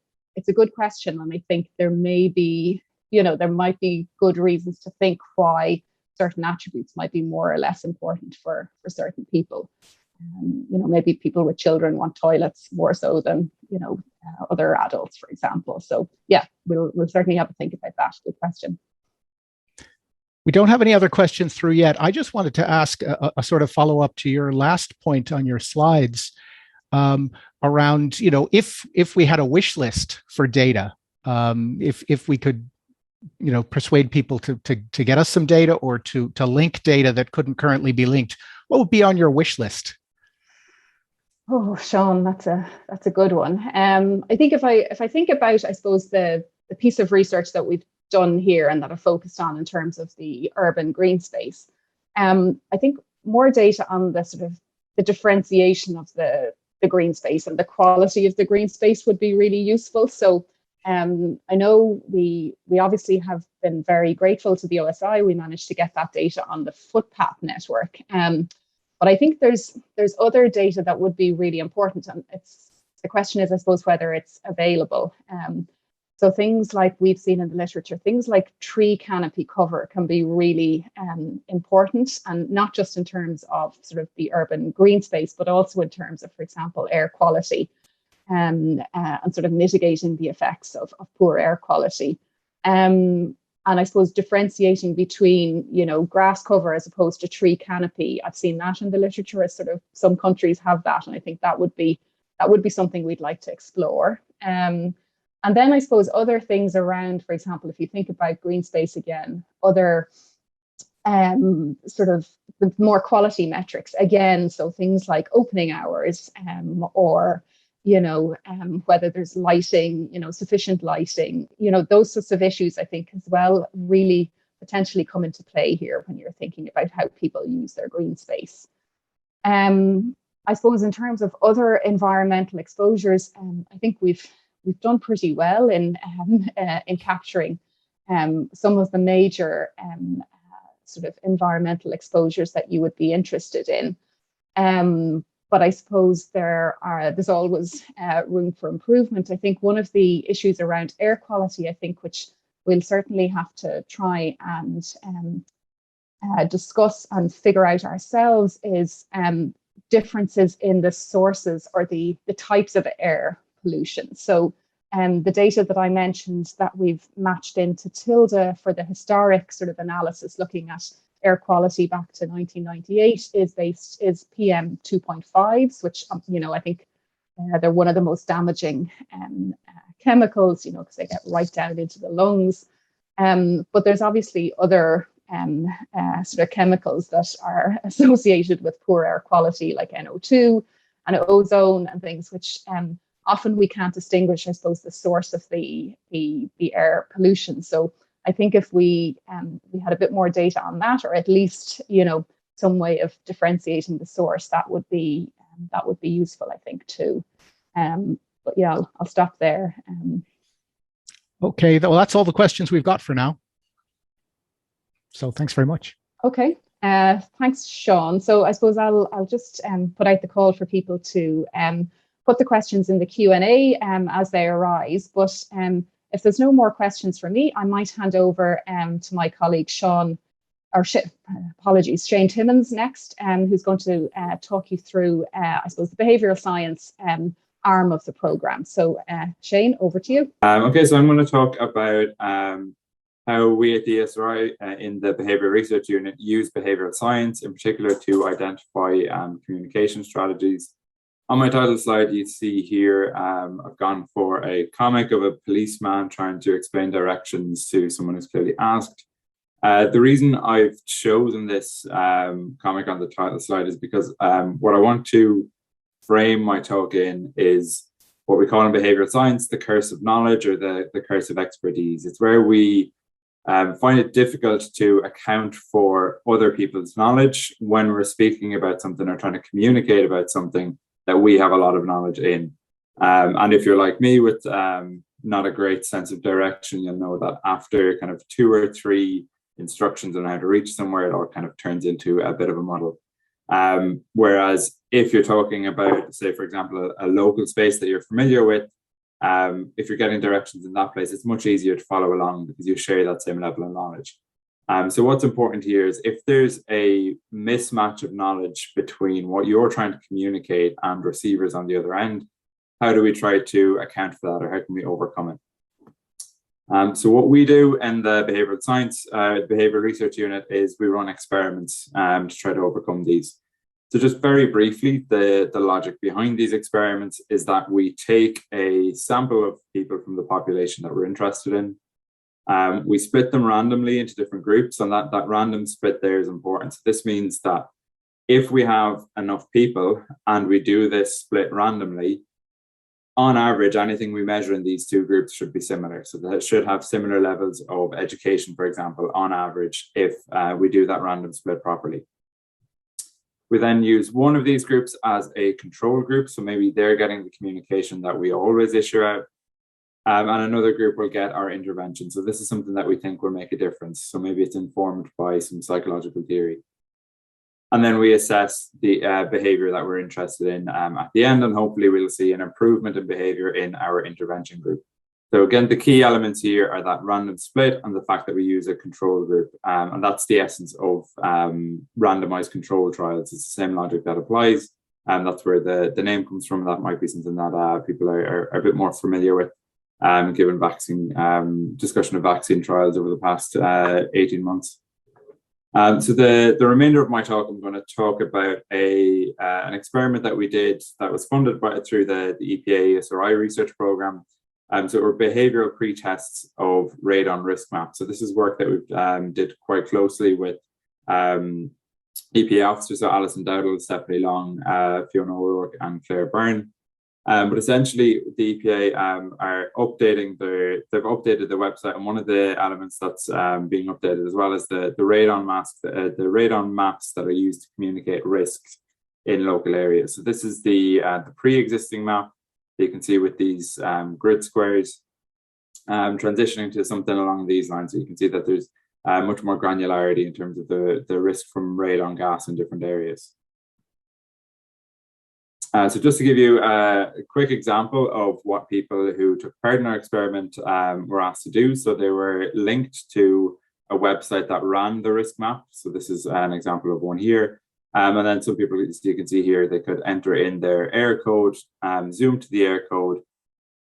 good question, and I think there may be, there might be good reasons to think why certain attributes might be more or less important for certain people. Maybe people with children want toilets more so than, other adults, for example. So yeah, we'll certainly have to think about that. Good question. We don't have any other questions through yet. I just wanted to ask a sort of follow-up to your last point on your slides around, if we had a wish list for data, if we could, persuade people to get us some data or to link data that couldn't currently be linked, what would be on your wish list? Oh, Sean, that's a good one. I think if I think about, I suppose, the piece of research that we've done here and that are focused on in terms of the urban green space, I think more data on the sort of the differentiation of the green space and the quality of the green space would be really useful. So I know we obviously have been very grateful to the OSI. We managed to get that data on the footpath network. But I think there's other data that would be really important. And the question is, I suppose, whether it's available. So things like we've seen in the literature, things like tree canopy cover can be really important, and not just in terms of sort of the urban green space, but also in terms of, for example, air quality and sort of mitigating the effects of poor air quality. And I suppose differentiating between, grass cover as opposed to tree canopy. I've seen that in the literature, as sort of some countries have that, and I think that would be something we'd like to explore. And then I suppose other things around, for example, if you think about green space again, other sort of the more quality metrics again, so things like opening hours or whether there's lighting, sufficient lighting, those sorts of issues, I think, as well, really potentially come into play here when you're thinking about how people use their green space. I suppose in terms of other environmental exposures, I think we've done pretty well in capturing some of the major sort of environmental exposures that you would be interested in. But I suppose there's always room for improvement. I think one of the issues around air quality, I think, which we'll certainly have to try and discuss and figure out ourselves, is differences in the sources or the types of air pollution. So the data that I mentioned that we've matched into Tilda for the historic sort of analysis looking at air quality back to 1998 is PM 2.5s, which I think they're one of the most damaging chemicals, because they get right down into the lungs. But there's obviously other sort of chemicals that are associated with poor air quality, like NO2 and ozone and things, which often we can't distinguish, I suppose, the source of the air pollution. So I think if we had a bit more data on that, or at least some way of differentiating the source, that would be useful, I think, too. But yeah, I'll stop there. Okay, well, that's all the questions we've got for now. So thanks very much. Okay, thanks, Sean. So I suppose I'll just put out the call for people to put the questions in the Q&A as they arise. But if there's no more questions from me, I might hand over to my colleague Shane Timmons next, who's going to talk you through, I suppose, the behavioural science arm of the programme. So Shane, over to you. Okay, so I'm going to talk about how we at the ESRI in the behavioural research unit use behavioural science in particular to identify communication strategies. On my title slide, you see here, I've gone for a comic of a policeman trying to explain directions to someone who's clearly asked. The reason I've chosen this comic on the title slide is because what I want to frame my talk in is what we call in behavioural science the curse of knowledge, or the curse of expertise. It's where we find it difficult to account for other people's knowledge when we're speaking about something or trying to communicate about something that we have a lot of knowledge in. And if you're like me with not a great sense of direction, you'll know that after kind of 2 or 3 instructions on how to reach somewhere, it all kind of turns into a bit of a muddle. Whereas if you're talking about, say, for example, a local space that you're familiar with, if you're getting directions in that place, it's much easier to follow along because you share that same level of knowledge. So what's important here is if there's a mismatch of knowledge between what you're trying to communicate and receivers on the other end, how do we try to account for that, or how can we overcome it? So what we do in the behavioural science, the behavioural research unit, is we run experiments to try to overcome these. So just very briefly, the logic behind these experiments is that we take a sample of people from the population that we're interested in. We split them randomly into different groups, and that random split there is important. So this means that if we have enough people and we do this split randomly, on average, anything we measure in these two groups should be similar. So that should have similar levels of education, for example, on average, if we do that random split properly. We then use one of these groups as a control group. So maybe they're getting the communication that we always issue out. And another group will get our intervention. So this is something that we think will make a difference. So maybe it's informed by some psychological theory. And then we assess the behavior that we're interested in at the end, and hopefully we'll see an improvement in behavior in our intervention group. So again, the key elements here are that random split and the fact that we use a control group. And that's the essence of randomized control trials. It's the same logic that applies. And that's where the name comes from. That might be something that people are a bit more familiar with, given discussion of vaccine trials over the past 18 months. So the remainder of my talk, I'm going to talk about an experiment that we did that was funded through the EPA ESRI research program. So it were behavioural pre-tests of radon risk maps. So this is work that we did quite closely with EPA officers, so Alison Dowdall, Stephanie Long, Fiona O'Rourke, and Claire Byrne. But essentially, the EPA are updating they've updated the website, and one of the elements that's being updated as well is the radon maps that are used to communicate risks in local areas. So this is the pre-existing map that you can see with these grid squares, transitioning to something along these lines. So you can see that there's much more granularity in terms of the risk from radon gas in different areas. So just to give you a quick example of what people who took part in our experiment were asked to do. So they were linked to a website that ran the risk map. So this is an example of one here. And then some people, you can see here, they could enter in their area code, zoom to the area code.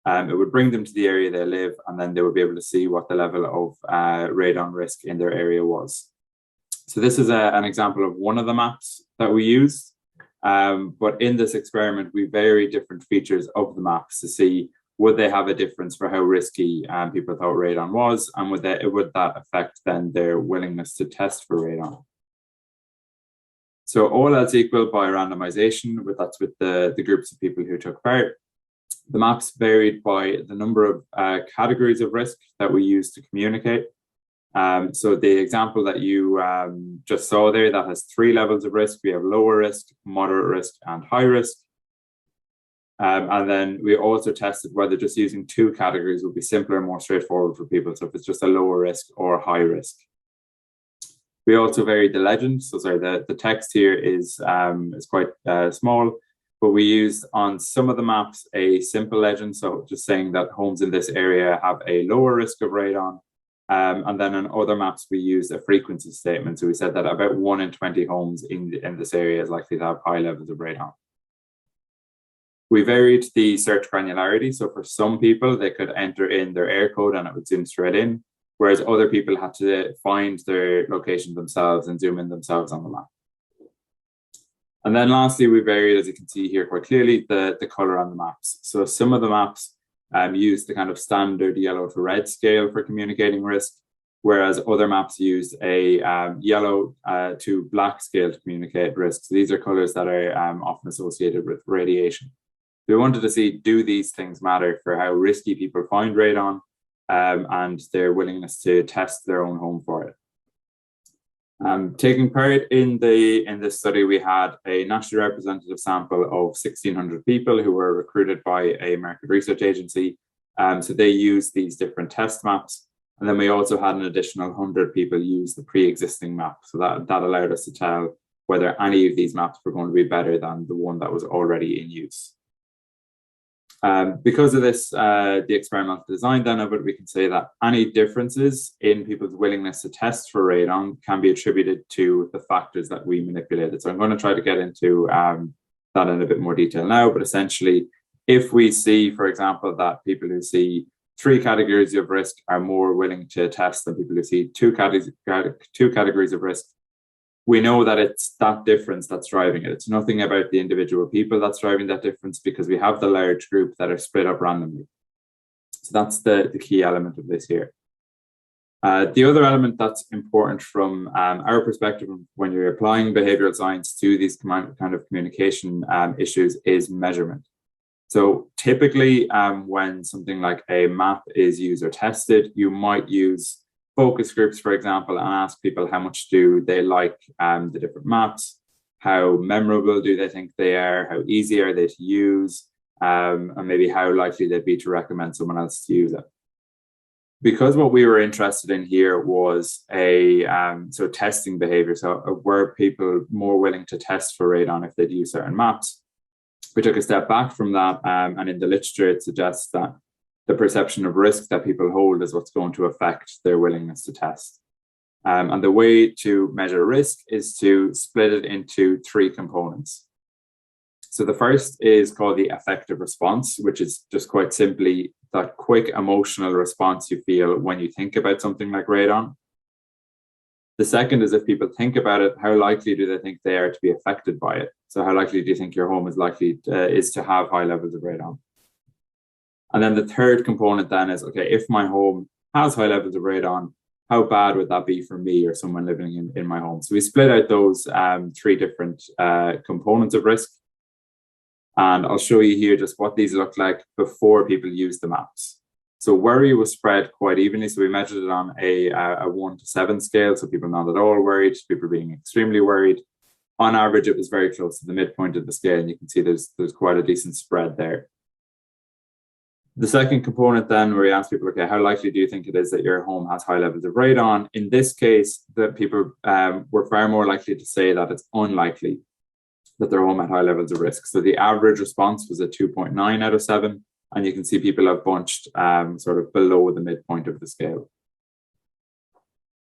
It would bring them to the area they live, and then they would be able to see what the level of radon risk in their area was. So this is an example of one of the maps that we used. But in this experiment, we vary different features of the maps to see would they have a difference for how risky people thought radon was, and would that affect then their willingness to test for radon. So all else equal by randomization, that's with the groups of people who took part. The maps varied by the number of categories of risk that we used to communicate. So the example that you just saw there, that has 3 levels of risk. We have lower risk, moderate risk, and high risk. And then we also tested whether just using 2 categories would be simpler and more straightforward for people. So if it's just a lower risk or high risk. We also varied the legend. So sorry, the text here is quite small, but we used on some of the maps a simple legend. So just saying that homes in this area have a lower risk of radon. And then on other maps, we used a frequency statement. So we said that about 1 in 20 homes in this area is likely to have high levels of radon. We varied the search granularity. So for some people, they could enter in their area code and it would zoom straight in, whereas other people had to find their location themselves and zoom in themselves on the map. And then lastly, we varied, as you can see here quite clearly, the color on the maps. So some of the maps used the kind of standard yellow to red scale for communicating risk, whereas other maps used a yellow to black scale to communicate risk. So these are colors that are often associated with radiation. We wanted to see, do these things matter for how risky people find radon and their willingness to test their own home for it. Taking part in this study, we had a nationally representative sample of 1,600 people who were recruited by a market research agency. So they used these different test maps. And then we also had an additional 100 people use the pre-existing map. So that allowed us to tell whether any of these maps were going to be better than the one that was already in use. Because of this, the experimental design then of it, we can say that any differences in people's willingness to test for radon can be attributed to the factors that we manipulated. So I'm going to try to get into that in a bit more detail now, but essentially, if we see, for example, that people who see 3 categories of risk are more willing to test than people who see two categories of risk. We know that it's that difference that's driving it. It's nothing about the individual people that's driving that difference, because we have the large group that are split up randomly. So that's the key element of this here. The other element that's important from our perspective when you're applying behavioral science to these kind of communication issues is measurement. So typically when something like a map is used or tested, you might use focus groups, for example, and ask people how much do they like the different maps, how memorable do they think they are, how easy are they to use, and maybe how likely they'd be to recommend someone else to use it. Because what we were interested in here was so testing behavior. So were people more willing to test for radon if they'd use certain maps? We took a step back from that, and in the literature, it suggests that the perception of risk that people hold is what's going to affect their willingness to test. And the way to measure risk is to split it into 3 components. So the first is called the affective response, which is just quite simply that quick emotional response you feel when you think about something like radon. The second is, if people think about it, how likely do they think they are to be affected by it? So how likely do you think your home is likely is to have high levels of radon? And then the third component then is, okay, if my home has high levels of radon, how bad would that be for me or someone living in my home? So we split out those 3 different components of risk. And I'll show you here just what these look like before people use the maps. So worry was spread quite evenly. So we measured it on a 1 to 7 scale. So people not at all worried, people being extremely worried. On average, it was very close to the midpoint of the scale. And you can see there's quite a decent spread there. The second component then, where we ask people, okay, how likely do you think it is that your home has high levels of radon? In this case, the people were far more likely to say that it's unlikely that their home had high levels of risk. So the average response was a 2.9 out of 7. And you can see people have bunched sort of below the midpoint of the scale.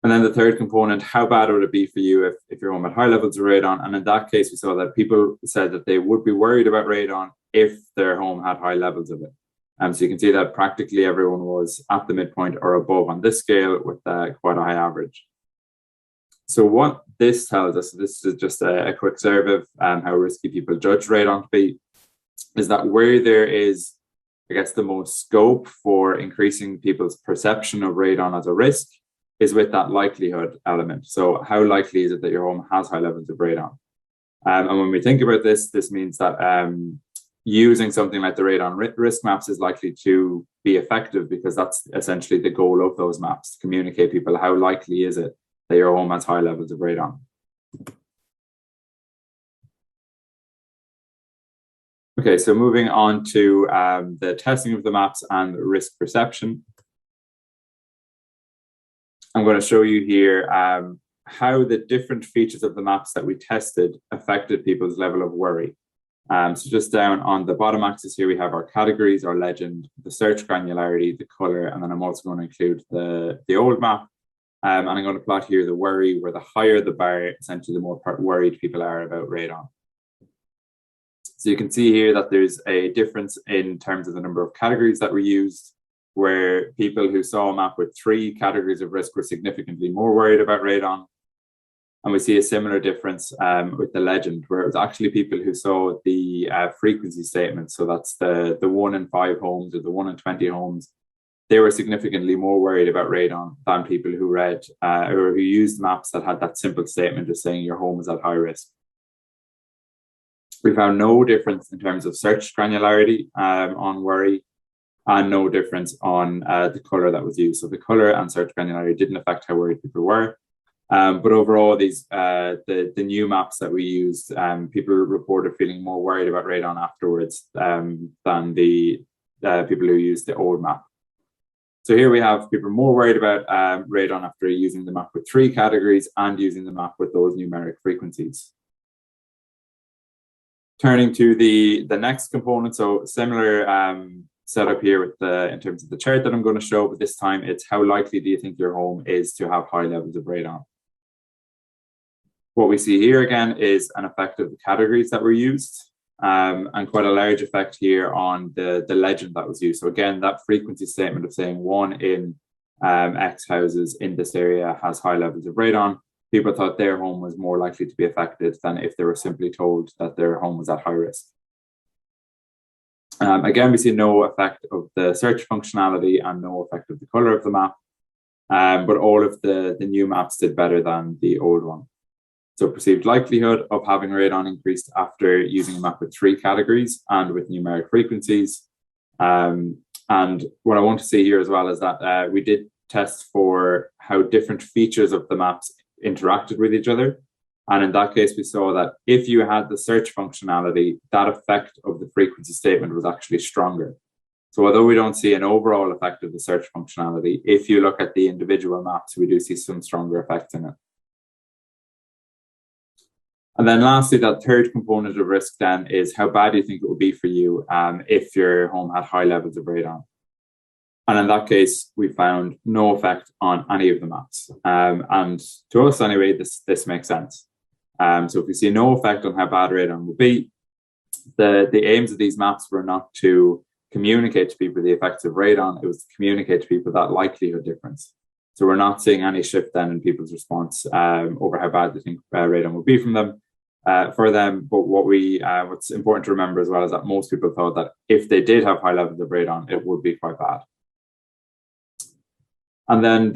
And then the third component, how bad would it be for you if your home had high levels of radon? And in that case, we saw that people said that they would be worried about radon if their home had high levels of it. So you can see that practically everyone was at the midpoint or above on this scale with quite a high average. So what this tells us, this is just a quick survey of how risky people judge radon to be, is that where there is, I guess, the most scope for increasing people's perception of radon as a risk is with that likelihood element. So how likely is it that your home has high levels of radon? And when we think about this, this means that using something like the radon risk maps is likely to be effective, because that's essentially the goal of those maps, to communicate people how likely is it that your home has high levels of radon. Okay, so moving on to the testing of the maps and risk perception. I'm going to show you here how the different features of the maps that we tested affected people's level of worry. So just down on the bottom axis here, we have our categories, our legend, the search granularity, the color, and then I'm also going to include the old map. And I'm going to plot here the worry, where the higher the bar, essentially the more worried people are about radon. So you can see here that there's a difference in terms of the number of categories that were used, where people who saw a map with 3 categories of risk were significantly more worried about radon. And we see a similar difference with the legend, where it was actually people who saw the frequency statement. So that's the 1 in 5 homes or the 1 in 20 homes. They were significantly more worried about radon than people who read or who used maps that had that simple statement of saying your home is at high risk. We found no difference in terms of search granularity on worry, and no difference on the color that was used. So the color and search granularity didn't affect how worried people were. But overall, these the new maps that we used, people reported feeling more worried about radon afterwards than the people who used the old map. So here we have people more worried about radon after using the map with 3 categories and using the map with those numeric frequencies. Turning to the next component, so similar setup here with in terms of the chart that I'm going to show, but this time it's how likely do you think your home is to have high levels of radon? What we see here again is an effect of the categories that were used. and quite a large effect here on the legend that was used. So again, that frequency statement of saying 1 in X houses in this area has high levels of radon, people thought their home was more likely to be affected than if they were simply told that their home was at high risk. Again, we see no effect of the search functionality and no effect of the color of the map, but all of the new maps did better than the old one. So perceived likelihood of having radon increased after using a map with 3 categories and with numeric frequencies. And what I want to see here as well is that we did test for how different features of the maps interacted with each other. And in that case, we saw that if you had the search functionality, that effect of the frequency statement was actually stronger. So although we don't see an overall effect of the search functionality, if you look at the individual maps, we do see some stronger effects in it. And then lastly, that third component of risk then is how bad do you think it would be for you if your home had high levels of radon? And in that case, we found no effect on any of the maps. And to us anyway, this makes sense. So if we see no effect on how bad radon would be, the aims of these maps were not to communicate to people the effects of radon, it was to communicate to people that likelihood difference. So we're not seeing any shift then in people's response over how bad they think radon would be for them. But what's important to remember as well is that most people thought that if they did have high levels of radon, it would be quite bad. And then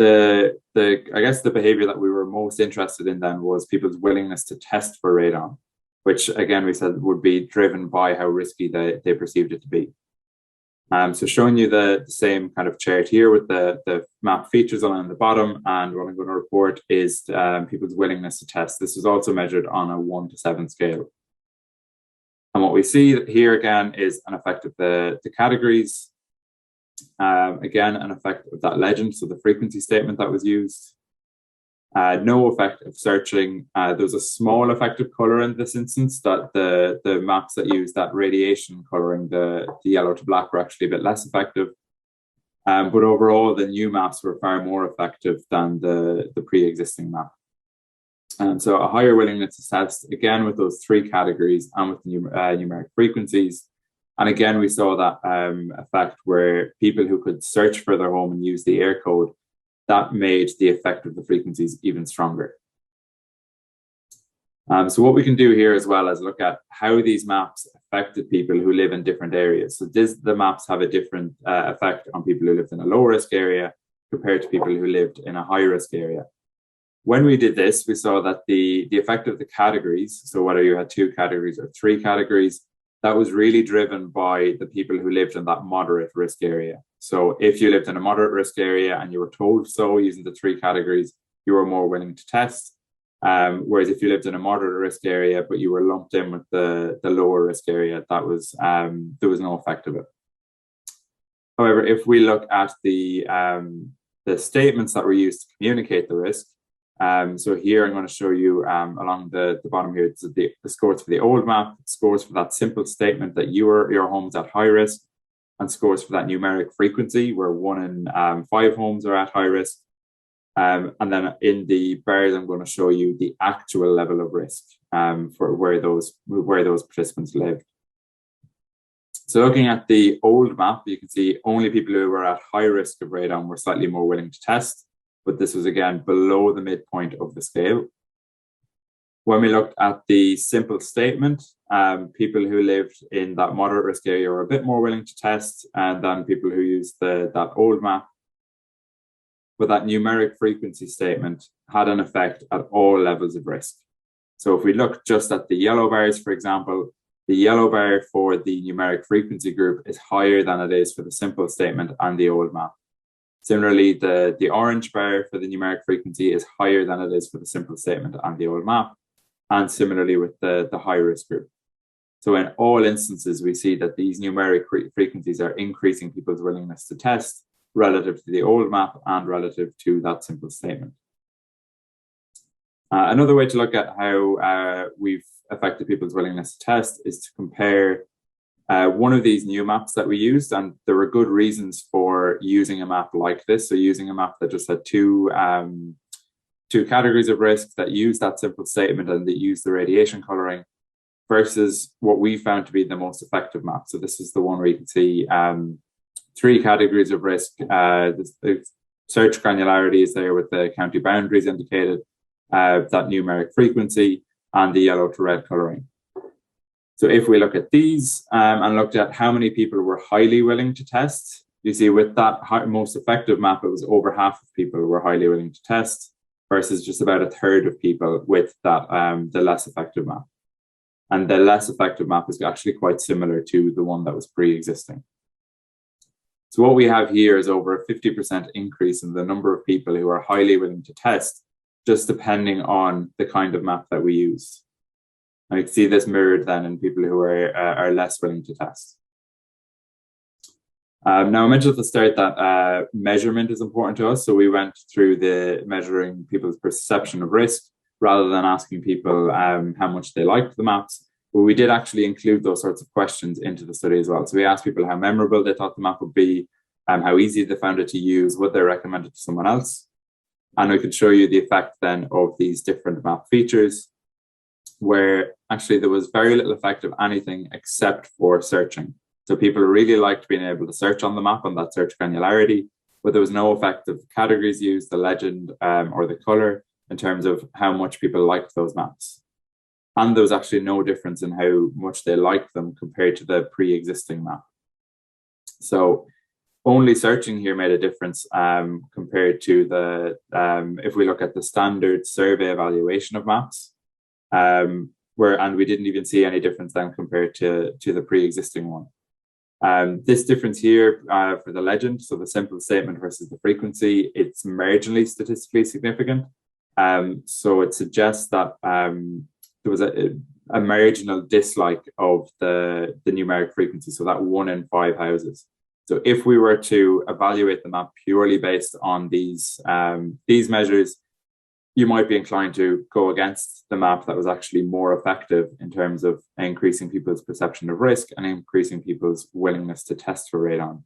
I guess the behavior that we were most interested in then was people's willingness to test for radon, which again we said would be driven by how risky they perceived it to be. So showing you the same kind of chart here with the map features on the bottom, and what I'm going to report is people's willingness to test. This was also measured on a 1 to 7 scale. And what we see here again is an effect of the categories. Again, an effect of that legend, so the frequency statement that was used. No effect of searching. There was a small effect of color in this instance, that the maps that use that radiation coloring, the yellow to black, were actually a bit less effective. But overall, the new maps were far more effective than the pre-existing map. So a higher willingness to test, again, with those 3 categories and with the numeric frequencies. And again, we saw that effect where people who could search for their home and use the air code, that made the effect of the frequencies even stronger. So what we can do here as well is look at how these maps affected people who live in different areas. So the maps have a different effect on people who lived in a low risk area compared to people who lived in a high risk area. When we did this, we saw that the effect of the categories, so whether you had 2 categories or 3 categories, that was really driven by the people who lived in that moderate risk area. So if you lived in a moderate risk area and you were told so using the 3 categories, you were more willing to test. Whereas if you lived in a moderate risk area, but you were lumped in with the lower risk area, that was there was no effect of it. However, if we look at the statements that were used to communicate the risk, so here I'm going to show you along the bottom here, it's the scores for the old map, scores for that simple statement that your home is at high risk, and scores for that numeric frequency where 1 in 5 homes are at high risk. And then in the bars, I'm going to show you the actual level of risk for where those participants lived. So looking at the old map, you can see only people who were at high risk of radon were slightly more willing to test, but this was again below the midpoint of the scale. When we looked at the simple statement, people who lived in that moderate risk area were a bit more willing to test than people who used that old map. But that numeric frequency statement had an effect at all levels of risk. So if we look just at the yellow bars, for example, the yellow bar for the numeric frequency group is higher than it is for the simple statement and the old map. Similarly, the orange bar for the numeric frequency is higher than it is for the simple statement and the old map. And similarly with the high risk group. So in all instances, we see that these numeric frequencies are increasing people's willingness to test relative to the old map and relative to that simple statement. Another way to look at how we've affected people's willingness to test is to compare one of these new maps that we used, and there were good reasons for using a map like this. So using a map that just had two categories of risk, that use that simple statement and that use the radiation coloring. versus what we found to be the most effective map. So this is the one where you can see 3 categories of risk. The search granularity is there with the county boundaries indicated, that numeric frequency, and the yellow to red colouring. So if we look at these and looked at how many people were highly willing to test, you see with that most effective map, it was over half of people were highly willing to test versus just about a third of people with that the less effective map. And the less effective map is actually quite similar to the one that was pre-existing. So what we have here is over a 50% increase in the number of people who are highly willing to test, just depending on the kind of map that we use. And you can see this mirrored then in people who are less willing to test. Now, I mentioned at the start that measurement is important to us. So we went through the measuring people's perception of risk rather than asking people how much they liked the maps. But we did actually include those sorts of questions into the study as well. So we asked people how memorable they thought the map would be, how easy they found it to use, would they recommend it to someone else? And we could show you the effect then of these different map features, where actually there was very little effect of anything except for searching. So people really liked being able to search on the map on that search granularity, but there was no effect of categories used, the legend or the color in terms of how much people liked those maps. And there was actually no difference in how much they liked them compared to the pre-existing map. So only searching here made a difference compared to the, if we look at the standard survey evaluation of maps, and we didn't even see any difference then compared to the pre-existing one. This difference here for the legend, so the simple statement versus the frequency, it's marginally statistically significant. So it suggests that there was a marginal dislike of the numeric frequency, so that 1 in 5 houses. So if we were to evaluate the map purely based on these measures, you might be inclined to go against the map that was actually more effective in terms of increasing people's perception of risk and increasing people's willingness to test for radon.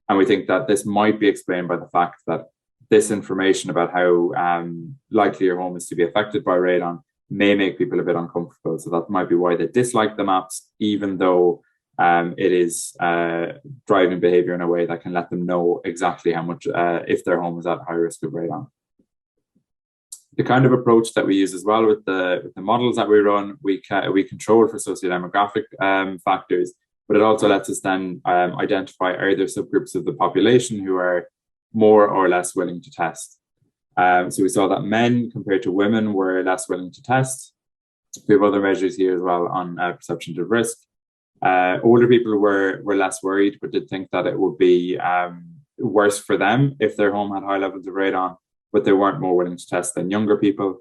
And we think that this might be explained by the fact that this information about how likely your home is to be affected by radon may make people a bit uncomfortable. So that might be why they dislike the maps, even though it is driving behavior in a way that can let them know exactly how much, if their home is at high risk of radon. The kind of approach that we use as well with the models that we run, we control for sociodemographic factors, but it also lets us then identify are there subgroups of the population who are more or less willing to test. So we saw that men compared to women were less willing to test. We have other measures here as well on perception of risk. Older people were less worried, but did think that it would be worse for them if their home had high levels of radon, but they weren't more willing to test than younger people.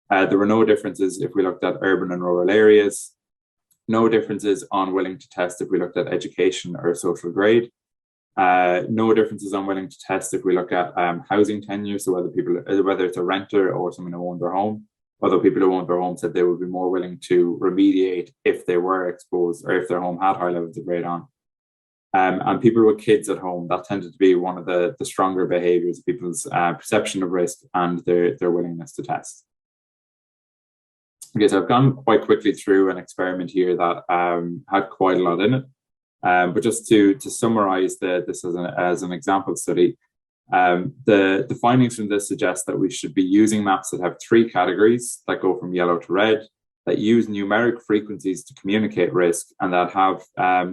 There were no differences if we looked at urban and rural areas. No differences on willing to test if we looked at education or social grade. No differences on willing to test if we look at housing tenure, so whether it's a renter or someone who owned their home. Although people who owned their home said they would be more willing to remediate if they were exposed or if their home had high levels of radon. And people with kids at home, that tended to be one of the stronger behaviours, people's perception of risk and their willingness to test. Okay, so I've gone quite quickly through an experiment here that had quite a lot in it. But just to summarise this as an example study, the findings from this suggest that we should be using maps that have 3 categories that go from yellow to red, that use numeric frequencies to communicate risk, and that have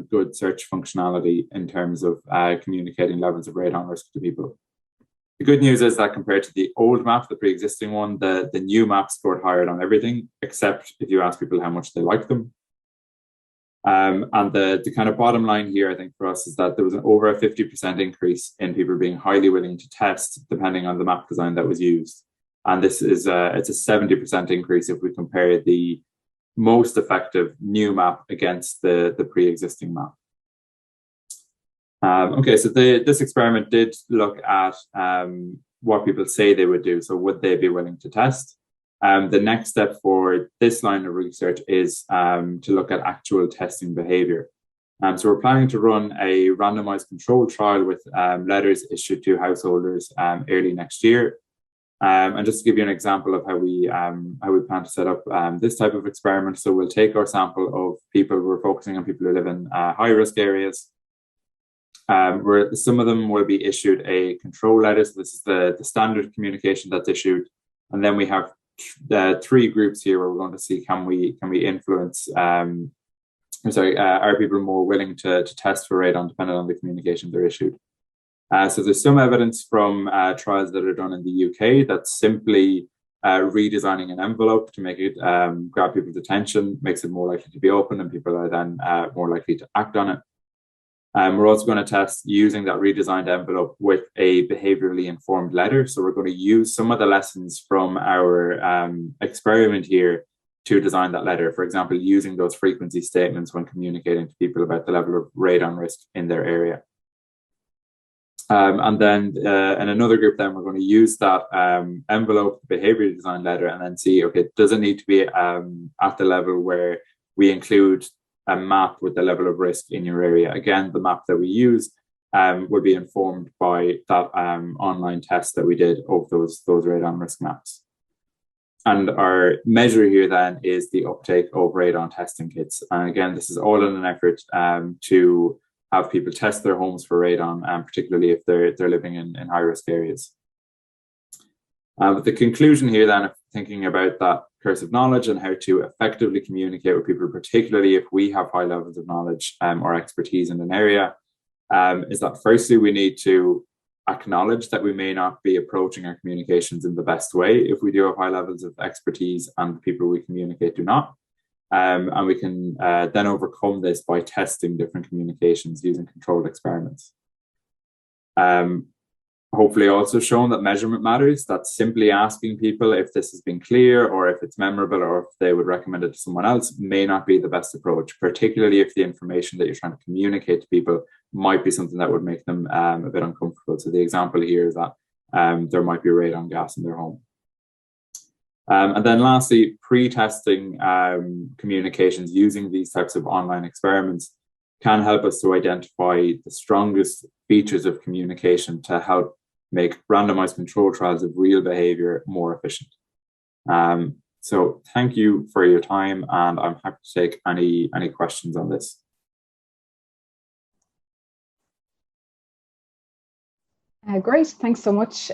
good search functionality in terms of communicating levels of radon risk to people. The good news is that compared to the old map, the pre-existing one, the new map scored higher on everything, except if you ask people how much they like them. And the kind of bottom line here, I think, for us is that there was an over a 50% increase in people being highly willing to test, depending on the map design that was used. And this is it's a 70% increase if we compare the most effective new map against the pre-existing map. Okay, so this experiment did look at what people say they would do. So would they be willing to test? The next step for this line of research is to look at actual testing behavior. So we're planning to run a randomized control trial with letters issued to householders early next year. And just to give you an example of how we plan to set up this type of experiment. So we'll take our sample of people. We're focusing on people who live in high-risk areas. Where some of them will be issued a control letter. So this is the standard communication that's issued. And then we have three groups here where we're going to see can we influence, are people more willing to test for radon depending on the communication they're issued. So there's some evidence from trials that are done in the UK that's simply redesigning an envelope to make it grab people's attention, makes it more likely to be open, and people are then more likely to act on it. We're also going to test using that redesigned envelope with a behaviorally informed letter. So we're going to use some of the lessons from our experiment here to design that letter. For example, using those frequency statements when communicating to people about the level of radon risk in their area. And then in another group, then we're going to use that envelope, behavior design letter, and then see, okay, does it need to be at the level where we include a map with the level of risk in your area? Again, the map that we use will be informed by that online test that we did of those radon risk maps. And our measure here then is the uptake of radon testing kits. And again, this is all in an effort to have people test their homes for radon, particularly if they're living in high-risk areas. But the conclusion here then, thinking about that curse of knowledge and how to effectively communicate with people, particularly if we have high levels of knowledge or expertise in an area, is that firstly, we need to acknowledge that we may not be approaching our communications in the best way if we do have high levels of expertise and the people we communicate do not. And we can then overcome this by testing different communications using controlled experiments. Hopefully also shown that measurement matters. That's simply asking people if this has been clear or if it's memorable or if they would recommend it to someone else may not be the best approach, particularly if the information that you're trying to communicate to people might be something that would make them a bit uncomfortable. So the example here is that there might be radon gas in their home. And then lastly, pre-testing communications using these types of online experiments can help us to identify the strongest features of communication to help make randomized control trials of real behavior more efficient. So thank you for your time, and I'm happy to take any questions on this. Great, thanks so much,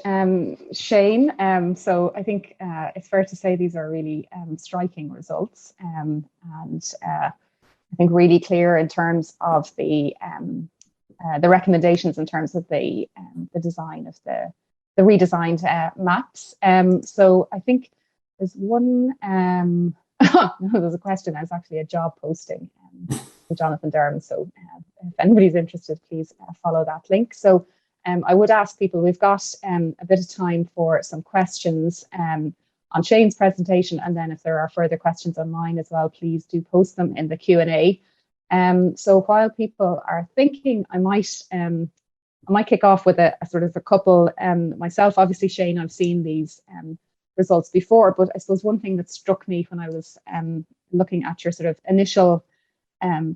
Shane. So I think it's fair to say these are really striking results, and I think really clear in terms of the recommendations in terms of the design of the redesigned maps. So I think there's one. There's a question. There's actually a job posting for Jonathan Durham. So if anybody's interested, please follow that link. So I would ask people. We've got a bit of time for some questions on Shane's presentation, and then if there are further questions online as well, please do post them in the Q&A. So while people are thinking, I might kick off with a sort of a couple. Myself, obviously, Shane, I've seen these results before, but I suppose one thing that struck me when I was looking at your sort of initial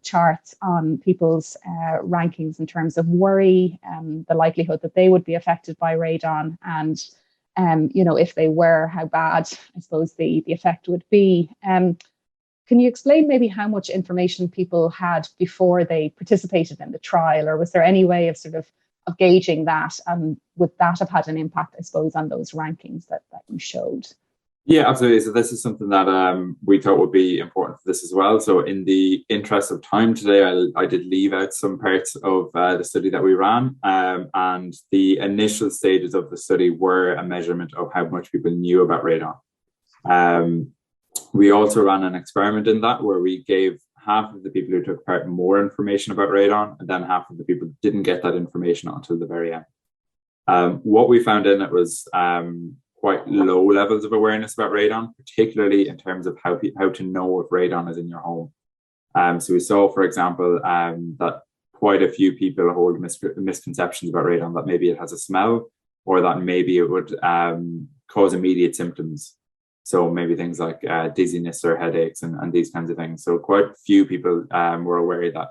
charts on people's rankings in terms of worry, the likelihood that they would be affected by radon, and you know, if they were, how bad, I suppose, the effect would be. Can you explain maybe how much information people had before they participated in the trial, or was there any way of sort of gauging that? Would that have had an impact, I suppose, on those rankings that you showed? Yeah, absolutely. So this is something that we thought would be important for this as well. So in the interest of time today, I did leave out some parts of the study that we ran. And the initial stages of the study were a measurement of how much people knew about radon. We also ran an experiment in that where we gave half of the people who took part more information about radon, and then half of the people didn't get that information until the very end. What we found in it was quite low levels of awareness about radon, particularly in terms of how to know if radon is in your home. So we saw, for example, that quite a few people hold misconceptions about radon, that maybe it has a smell, or that maybe it would cause immediate symptoms. So maybe things like dizziness or headaches and these kinds of things. So quite a few people were aware that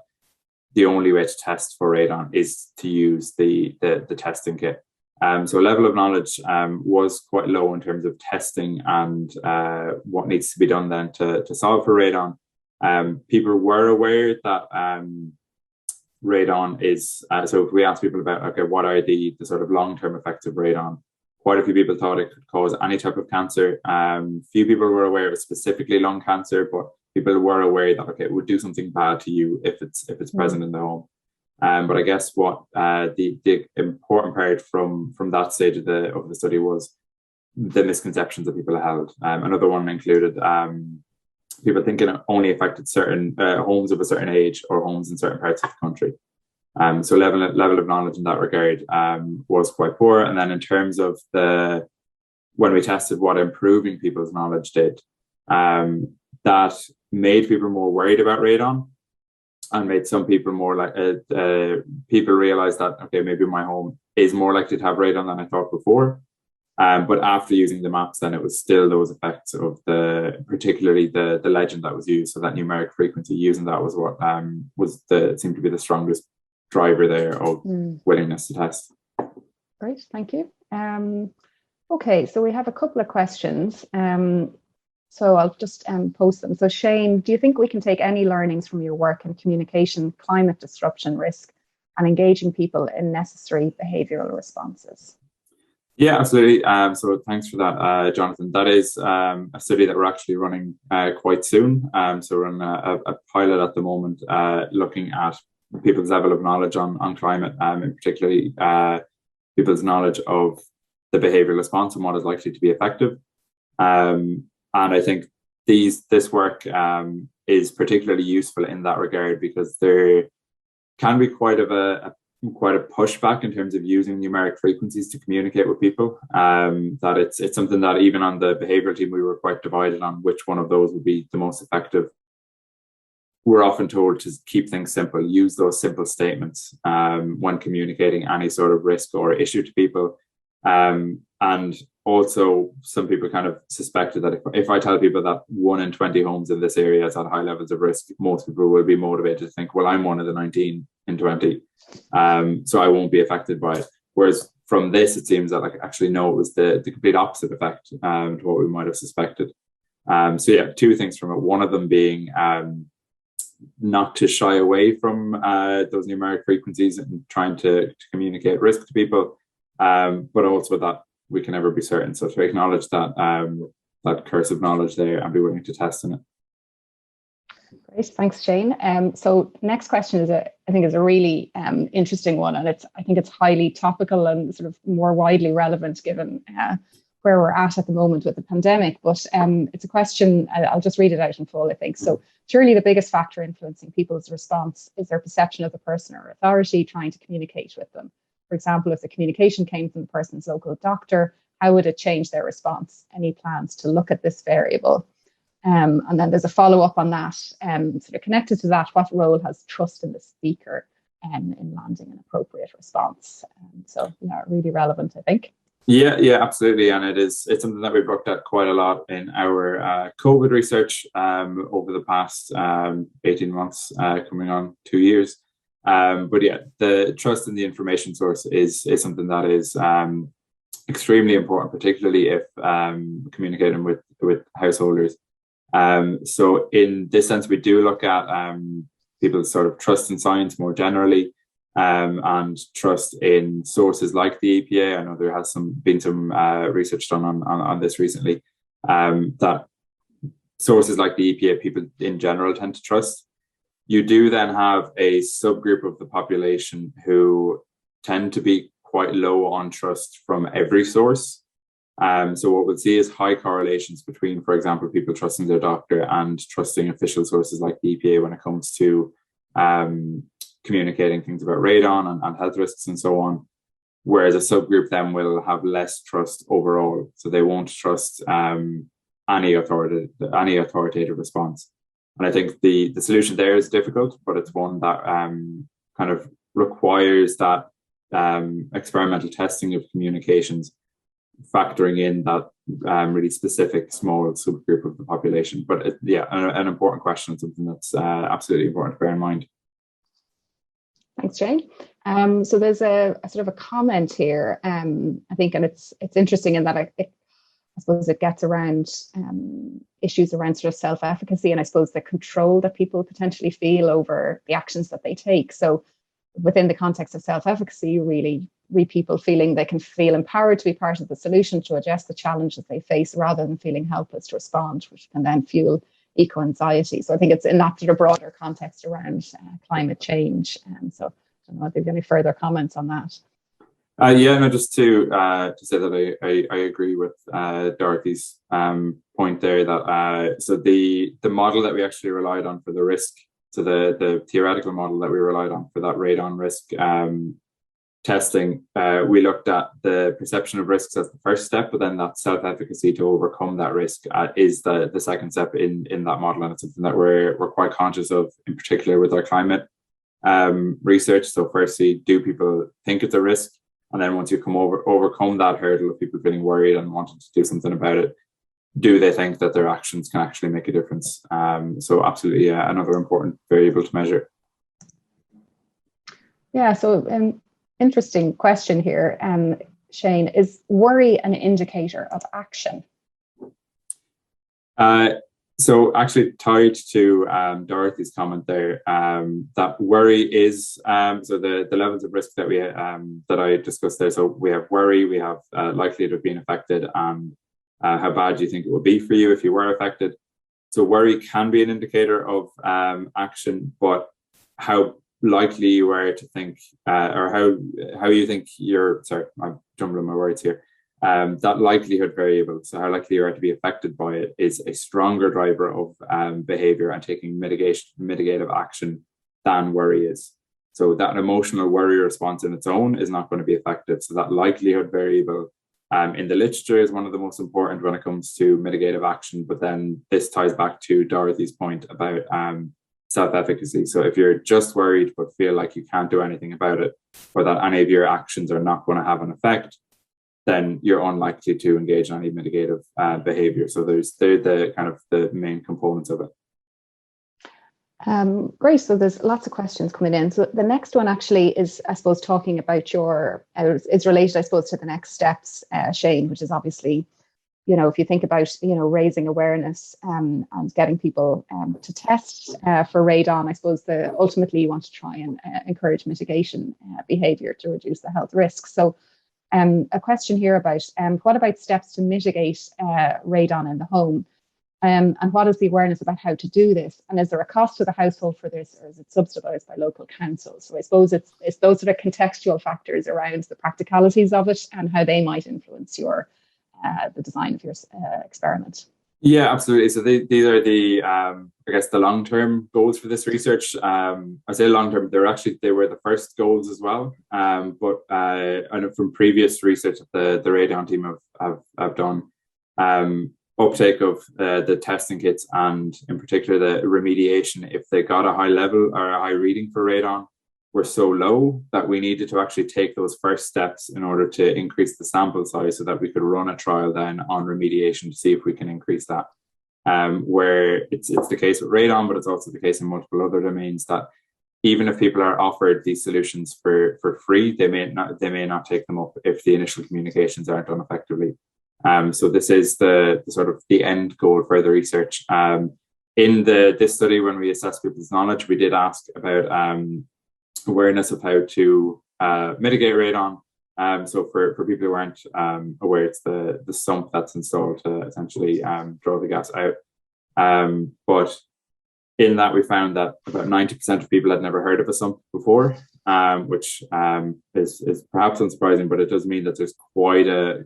the only way to test for radon is to use the testing kit. So level of knowledge was quite low in terms of testing and what needs to be done then to solve for radon. People were aware that radon is, so if we ask people about, okay, what are the sort of long-term effects of radon? Quite a few people thought it could cause any type of cancer. Few people were aware of specifically lung cancer, but people were aware that, okay, it would do something bad to you if it's present in the home. But I guess what the important part from that stage of the study was the misconceptions that people held. Another one included people thinking it only affected certain homes of a certain age or homes in certain parts of the country. So level of knowledge in that regard was quite poor. And then in terms of when we tested what improving people's knowledge did, that made people more worried about radon and made some people more like, people realized that, okay, maybe my home is more likely to have radon than I thought before. But after using the maps, then it was still those effects of particularly the legend that was used. So that numeric frequency, using that was what seemed to be the strongest driver there of willingness to test. Great, thank you. Okay, so we have a couple of questions. So I'll just post them. So Shane, do you think we can take any learnings from your work in communication, climate disruption risk, and engaging people in necessary behavioural responses? Yeah, absolutely. So thanks for that, Jonathan. That is a study that we're actually running quite soon. So we're on a pilot at the moment looking at people's level of knowledge on climate, and particularly people's knowledge of the behavioural response and what is likely to be effective. And I think this work is particularly useful in that regard because there can be quite a pushback in terms of using numeric frequencies to communicate with people. That it's something that even on the behavioural team we were quite divided on which one of those would be the most effective. We're often told to keep things simple, use those simple statements when communicating any sort of risk or issue to people. And also some people kind of suspected that if I tell people that 1 in 20 homes in this area is at high levels of risk, most people will be motivated to think, well, I'm one of the 19 in 20. So I won't be affected by it. Whereas from this, it seems that actually, no, it was the complete opposite effect to what we might have suspected. So yeah, two things from it. One of them being not to shy away from those numeric frequencies and trying to communicate risk to people, but also that we can never be certain. So to acknowledge that curse of knowledge there and be willing to test in it. Great, thanks, Shane. So next question is I think a really interesting one, and I think it's highly topical and sort of more widely relevant given where we're at the moment with the pandemic. But it's a question, I'll just read it out in full, I think. So surely the biggest factor influencing people's response is their perception of the person or authority trying to communicate with them. For example, if the communication came from the person's local doctor, how would it change their response? Any plans to look at this variable? And then there's a follow-up on that, sort of connected to that, what role has trust in the speaker in landing an appropriate response? So, really relevant, I think. Yeah, absolutely. And it's something that we've looked at quite a lot in our COVID research over the past 18 months, coming on 2 years. But yeah, the trust in the information source is something that is extremely important, particularly if communicating with householders. So in this sense, we do look at people's sort of trust in science more generally, and trust in sources like the EPA. I know there has been some research done on this recently, that sources like the EPA people in general tend to trust. You do then have a subgroup of the population who tend to be quite low on trust from every source. So what we'll see is high correlations between, for example, people trusting their doctor and trusting official sources like the EPA when it comes to communicating things about radon and health risks and so on. Whereas a subgroup then will have less trust overall. So they won't trust any authoritative response. And I think the solution there is difficult, but it's one that kind of requires that experimental testing of communications, factoring in that really specific small subgroup of the population. But an important question, something that's absolutely important to bear in mind. Thanks, Jane. So there's a sort of a comment here, I think, and it's interesting in that I suppose it gets around issues around sort of self-efficacy, and I suppose the control that people potentially feel over the actions that they take. So within the context of self-efficacy, really people feeling they can feel empowered to be part of the solution, to address the challenges they face, rather than feeling helpless to respond, which can then fuel eco-anxiety. So I think it's in that sort of broader context around climate change. So I don't know if there's any further comments on that. Yeah, no, just to say that I agree with Dorothy's point there, that so the model that we actually relied on for the risk, so the theoretical model that we relied on for that radon risk testing, we looked at the perception of risks as the first step, but then that self-efficacy to overcome that risk is the second step in that model, and it's something that we're quite conscious of, in particular with our climate research. So firstly, do people think it's a risk? And then once you overcome that hurdle of people feeling worried and wanting to do something about it, do they think that their actions can actually make a difference? So absolutely, another important variable to measure. Yeah, so an interesting question here, Shane. Is worry an indicator of action? So actually tied to Dorothy's comment there, that worry is, so the levels of risk that we that I discussed there. So we have worry, we have likelihood of being affected, and how bad do you think it would be for you if you were affected. So worry can be an indicator of action, but how likely you are to think, or how you think you're, sorry, I'm jumbling my words here. That likelihood variable, so how likely you are to be affected by it, is a stronger driver of behavior and taking mitigative action than worry is. So that emotional worry response in its own is not going to be effective. So that likelihood variable in the literature is one of the most important when it comes to mitigative action. But then this ties back to Dorothy's point about self-efficacy. So if you're just worried but feel like you can't do anything about it, or that any of your actions are not going to have an effect, then you're unlikely to engage in any mitigative behavior. So they're the kind of the main components of it. Great. So there's lots of questions coming in. So the next one actually is, I suppose, talking about it's related, I suppose, to the next steps, Shane, which is obviously, if you think about, raising awareness and getting people to test for radon, I suppose ultimately you want to try and encourage mitigation behavior to reduce the health risks. So a question here about what about steps to mitigate radon in the home? And what is the awareness about how to do this? And is there a cost to the household for this, or is it subsidised by local councils? So I suppose it's those sort of contextual factors around the practicalities of it and how they might influence the design of your experiment. Yeah, absolutely. So these are the, I guess, the long-term goals for this research. I say long-term, they were the first goals as well. But I know from previous research that the radon team have done, uptake of the testing kits, and in particular the remediation, if they got a high level or a high reading for radon, were so low that we needed to actually take those first steps in order to increase the sample size so that we could run a trial then on remediation to see if we can increase that. Where it's the case with radon, but it's also the case in multiple other domains, that even if people are offered these solutions for free, they may not take them up if the initial communications aren't done effectively. So this is the sort of the end goal for the research. In this study, when we assessed people's knowledge, we did ask about awareness of how to mitigate radon. So for people who aren't aware, it's the sump that's installed to essentially draw the gas out. But in that, we found that about 90% of people had never heard of a sump before, which is perhaps unsurprising, but it does mean that there's quite a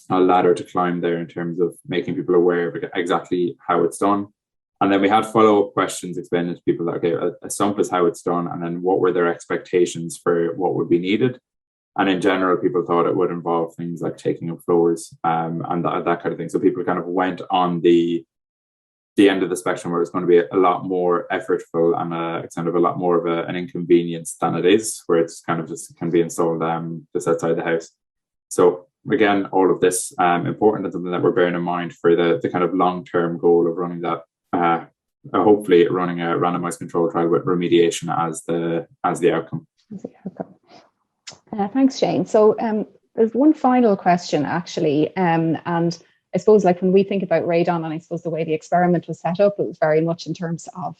ladder to climb there in terms of making people aware of exactly how it's done. And then we had follow-up questions explaining to people that, okay, a sump is how it's done, and then what were their expectations for what would be needed. And in general, people thought it would involve things like taking up floors and that kind of thing. So people kind of went on the end of the spectrum where it's going to be a lot more effortful and it's kind of a lot more of an inconvenience than it is, where it's kind of just can be installed just outside the house. So again, all of this important and something that we're bearing in mind for the kind of long-term goal of running that hopefully running a randomized control trial with remediation as the outcome. Thanks, Shane. So there's one final question, actually, and I suppose, like, when we think about radon, and I suppose the way the experiment was set up, it was very much in terms of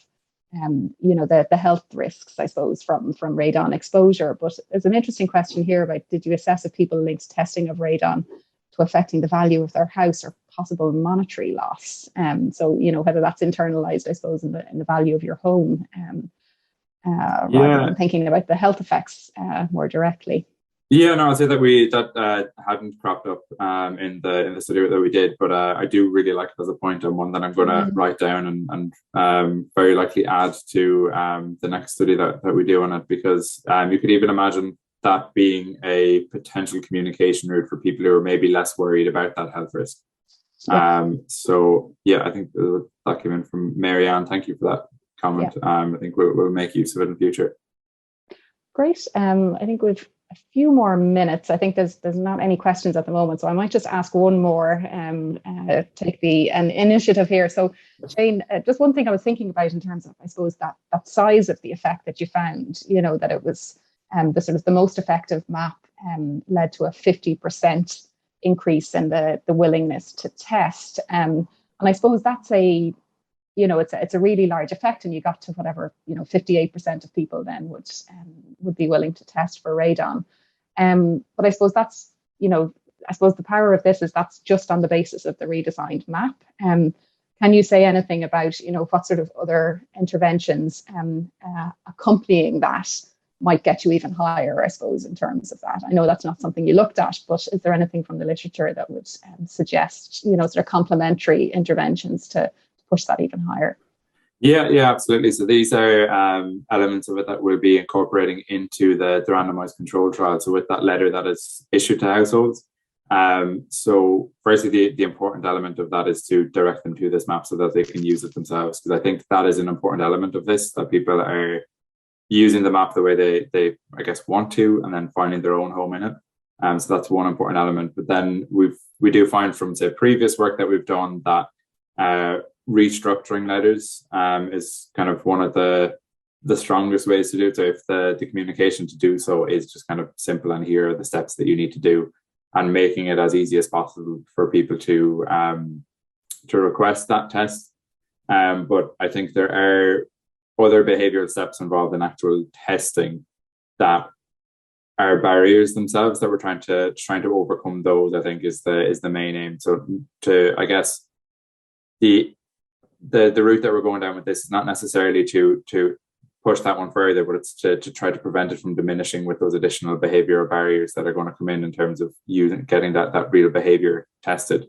the health risks, I suppose, from radon exposure. But there's an interesting question here about, did you assess if people linked testing of radon to affecting the value of their house or possible monetary loss? So whether that's internalized, I suppose, in the value of your home, rather than thinking about the health effects more directly. Yeah, no, I'd say that hadn't cropped up in the study that we did, but I do really like it as a point, and one that I'm going to write down and very likely add to the next study that we do on it, because you could even imagine that being a potential communication route for people who are maybe less worried about that health risk. So I think that came in from Marianne. Thank you for that comment. I think we'll make use of it in the future. Great. I think we've a few more minutes. I think there's not any questions at the moment, so I might just ask one more, take an initiative here. So Shane, just one thing I was thinking about in terms of, I suppose, that size of the effect that you found, that it was the most effective map led to a 50% increase in the willingness to test. And I suppose that's it's a really large effect, and you got to whatever 58% of people then would be willing to test for radon. But I suppose that's the power of this is that's just on the basis of the redesigned map. Can you say anything about what sort of other interventions accompanying that might get you even higher, I suppose, in terms of that? I know that's not something you looked at, but is there anything from the literature that would suggest sort of complementary interventions to push that even higher? Yeah, absolutely. So these are elements of it that we'll be incorporating into the randomized control trial. So with that letter that is issued to households. So firstly, the important element of that is to direct them to this map so that they can use it themselves. Because I think that is an important element of this, that people are using the map the way they I guess want to, and then finding their own home in it. So that's one important element. But then we do find from, say, previous work that we've done that restructuring letters is kind of one of the strongest ways to do it. So if the communication to do so is just kind of simple, and here are the steps that you need to do, and making it as easy as possible for people to request that test. But I think there are other behavioural steps involved in actual testing that are barriers themselves that we're trying to overcome. Those, I think, is the main aim. So I guess the route that we're going down with this is not necessarily to push that one further, but it's to try to prevent it from diminishing with those additional behavioural barriers that are going to come in terms of getting that real behaviour tested.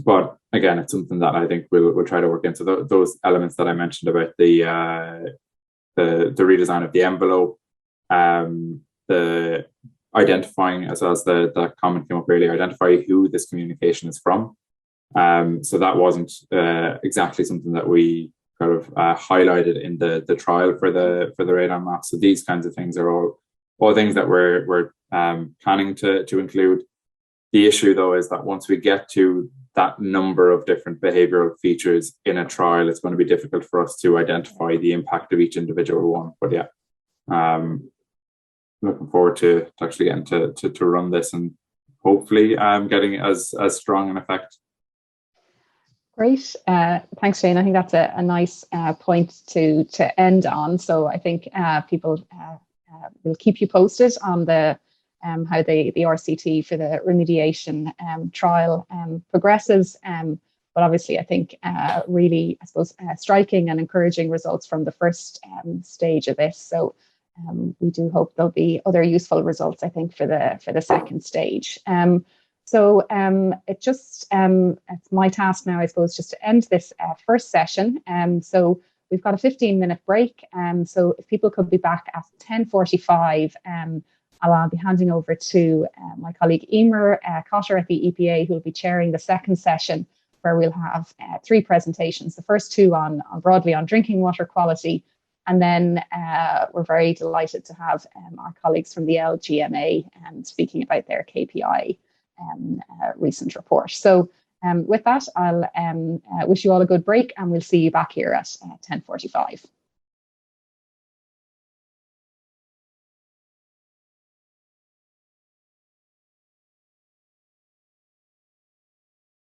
But again, it's something that I think we'll try to work into. Those elements that I mentioned about the redesign of the envelope, the identifying, as the comment came up earlier, identify who this communication is from. So that wasn't exactly something that we kind of highlighted in the trial for the radon map. So these kinds of things are all things that we're planning to include. The issue, though, is that once we get to that number of different behavioural features in a trial, it's going to be difficult for us to identify the impact of each individual one. But looking forward to actually getting to run this, and hopefully getting as strong an effect. Great. Thanks, Shane. I think that's a nice point to end on. So I think people will keep you posted on how the RCT for the remediation trial progresses. But obviously, I think really, I suppose, striking and encouraging results from the first stage of this. So we do hope there'll be other useful results, I think, for the second stage. So it's my task now, I suppose, just to end this first session. So we've got a 15-minute break. So if people could be back at 10:45, I'll be handing over to my colleague Eimear Cotter at the EPA, who will be chairing the second session, where we'll have 3 presentations. The first 2 broadly on drinking water quality. And then we're very delighted to have our colleagues from the LGMA speaking about their KPI recent report. So With that, I'll wish you all a good break, and we'll see you back here at 10:45.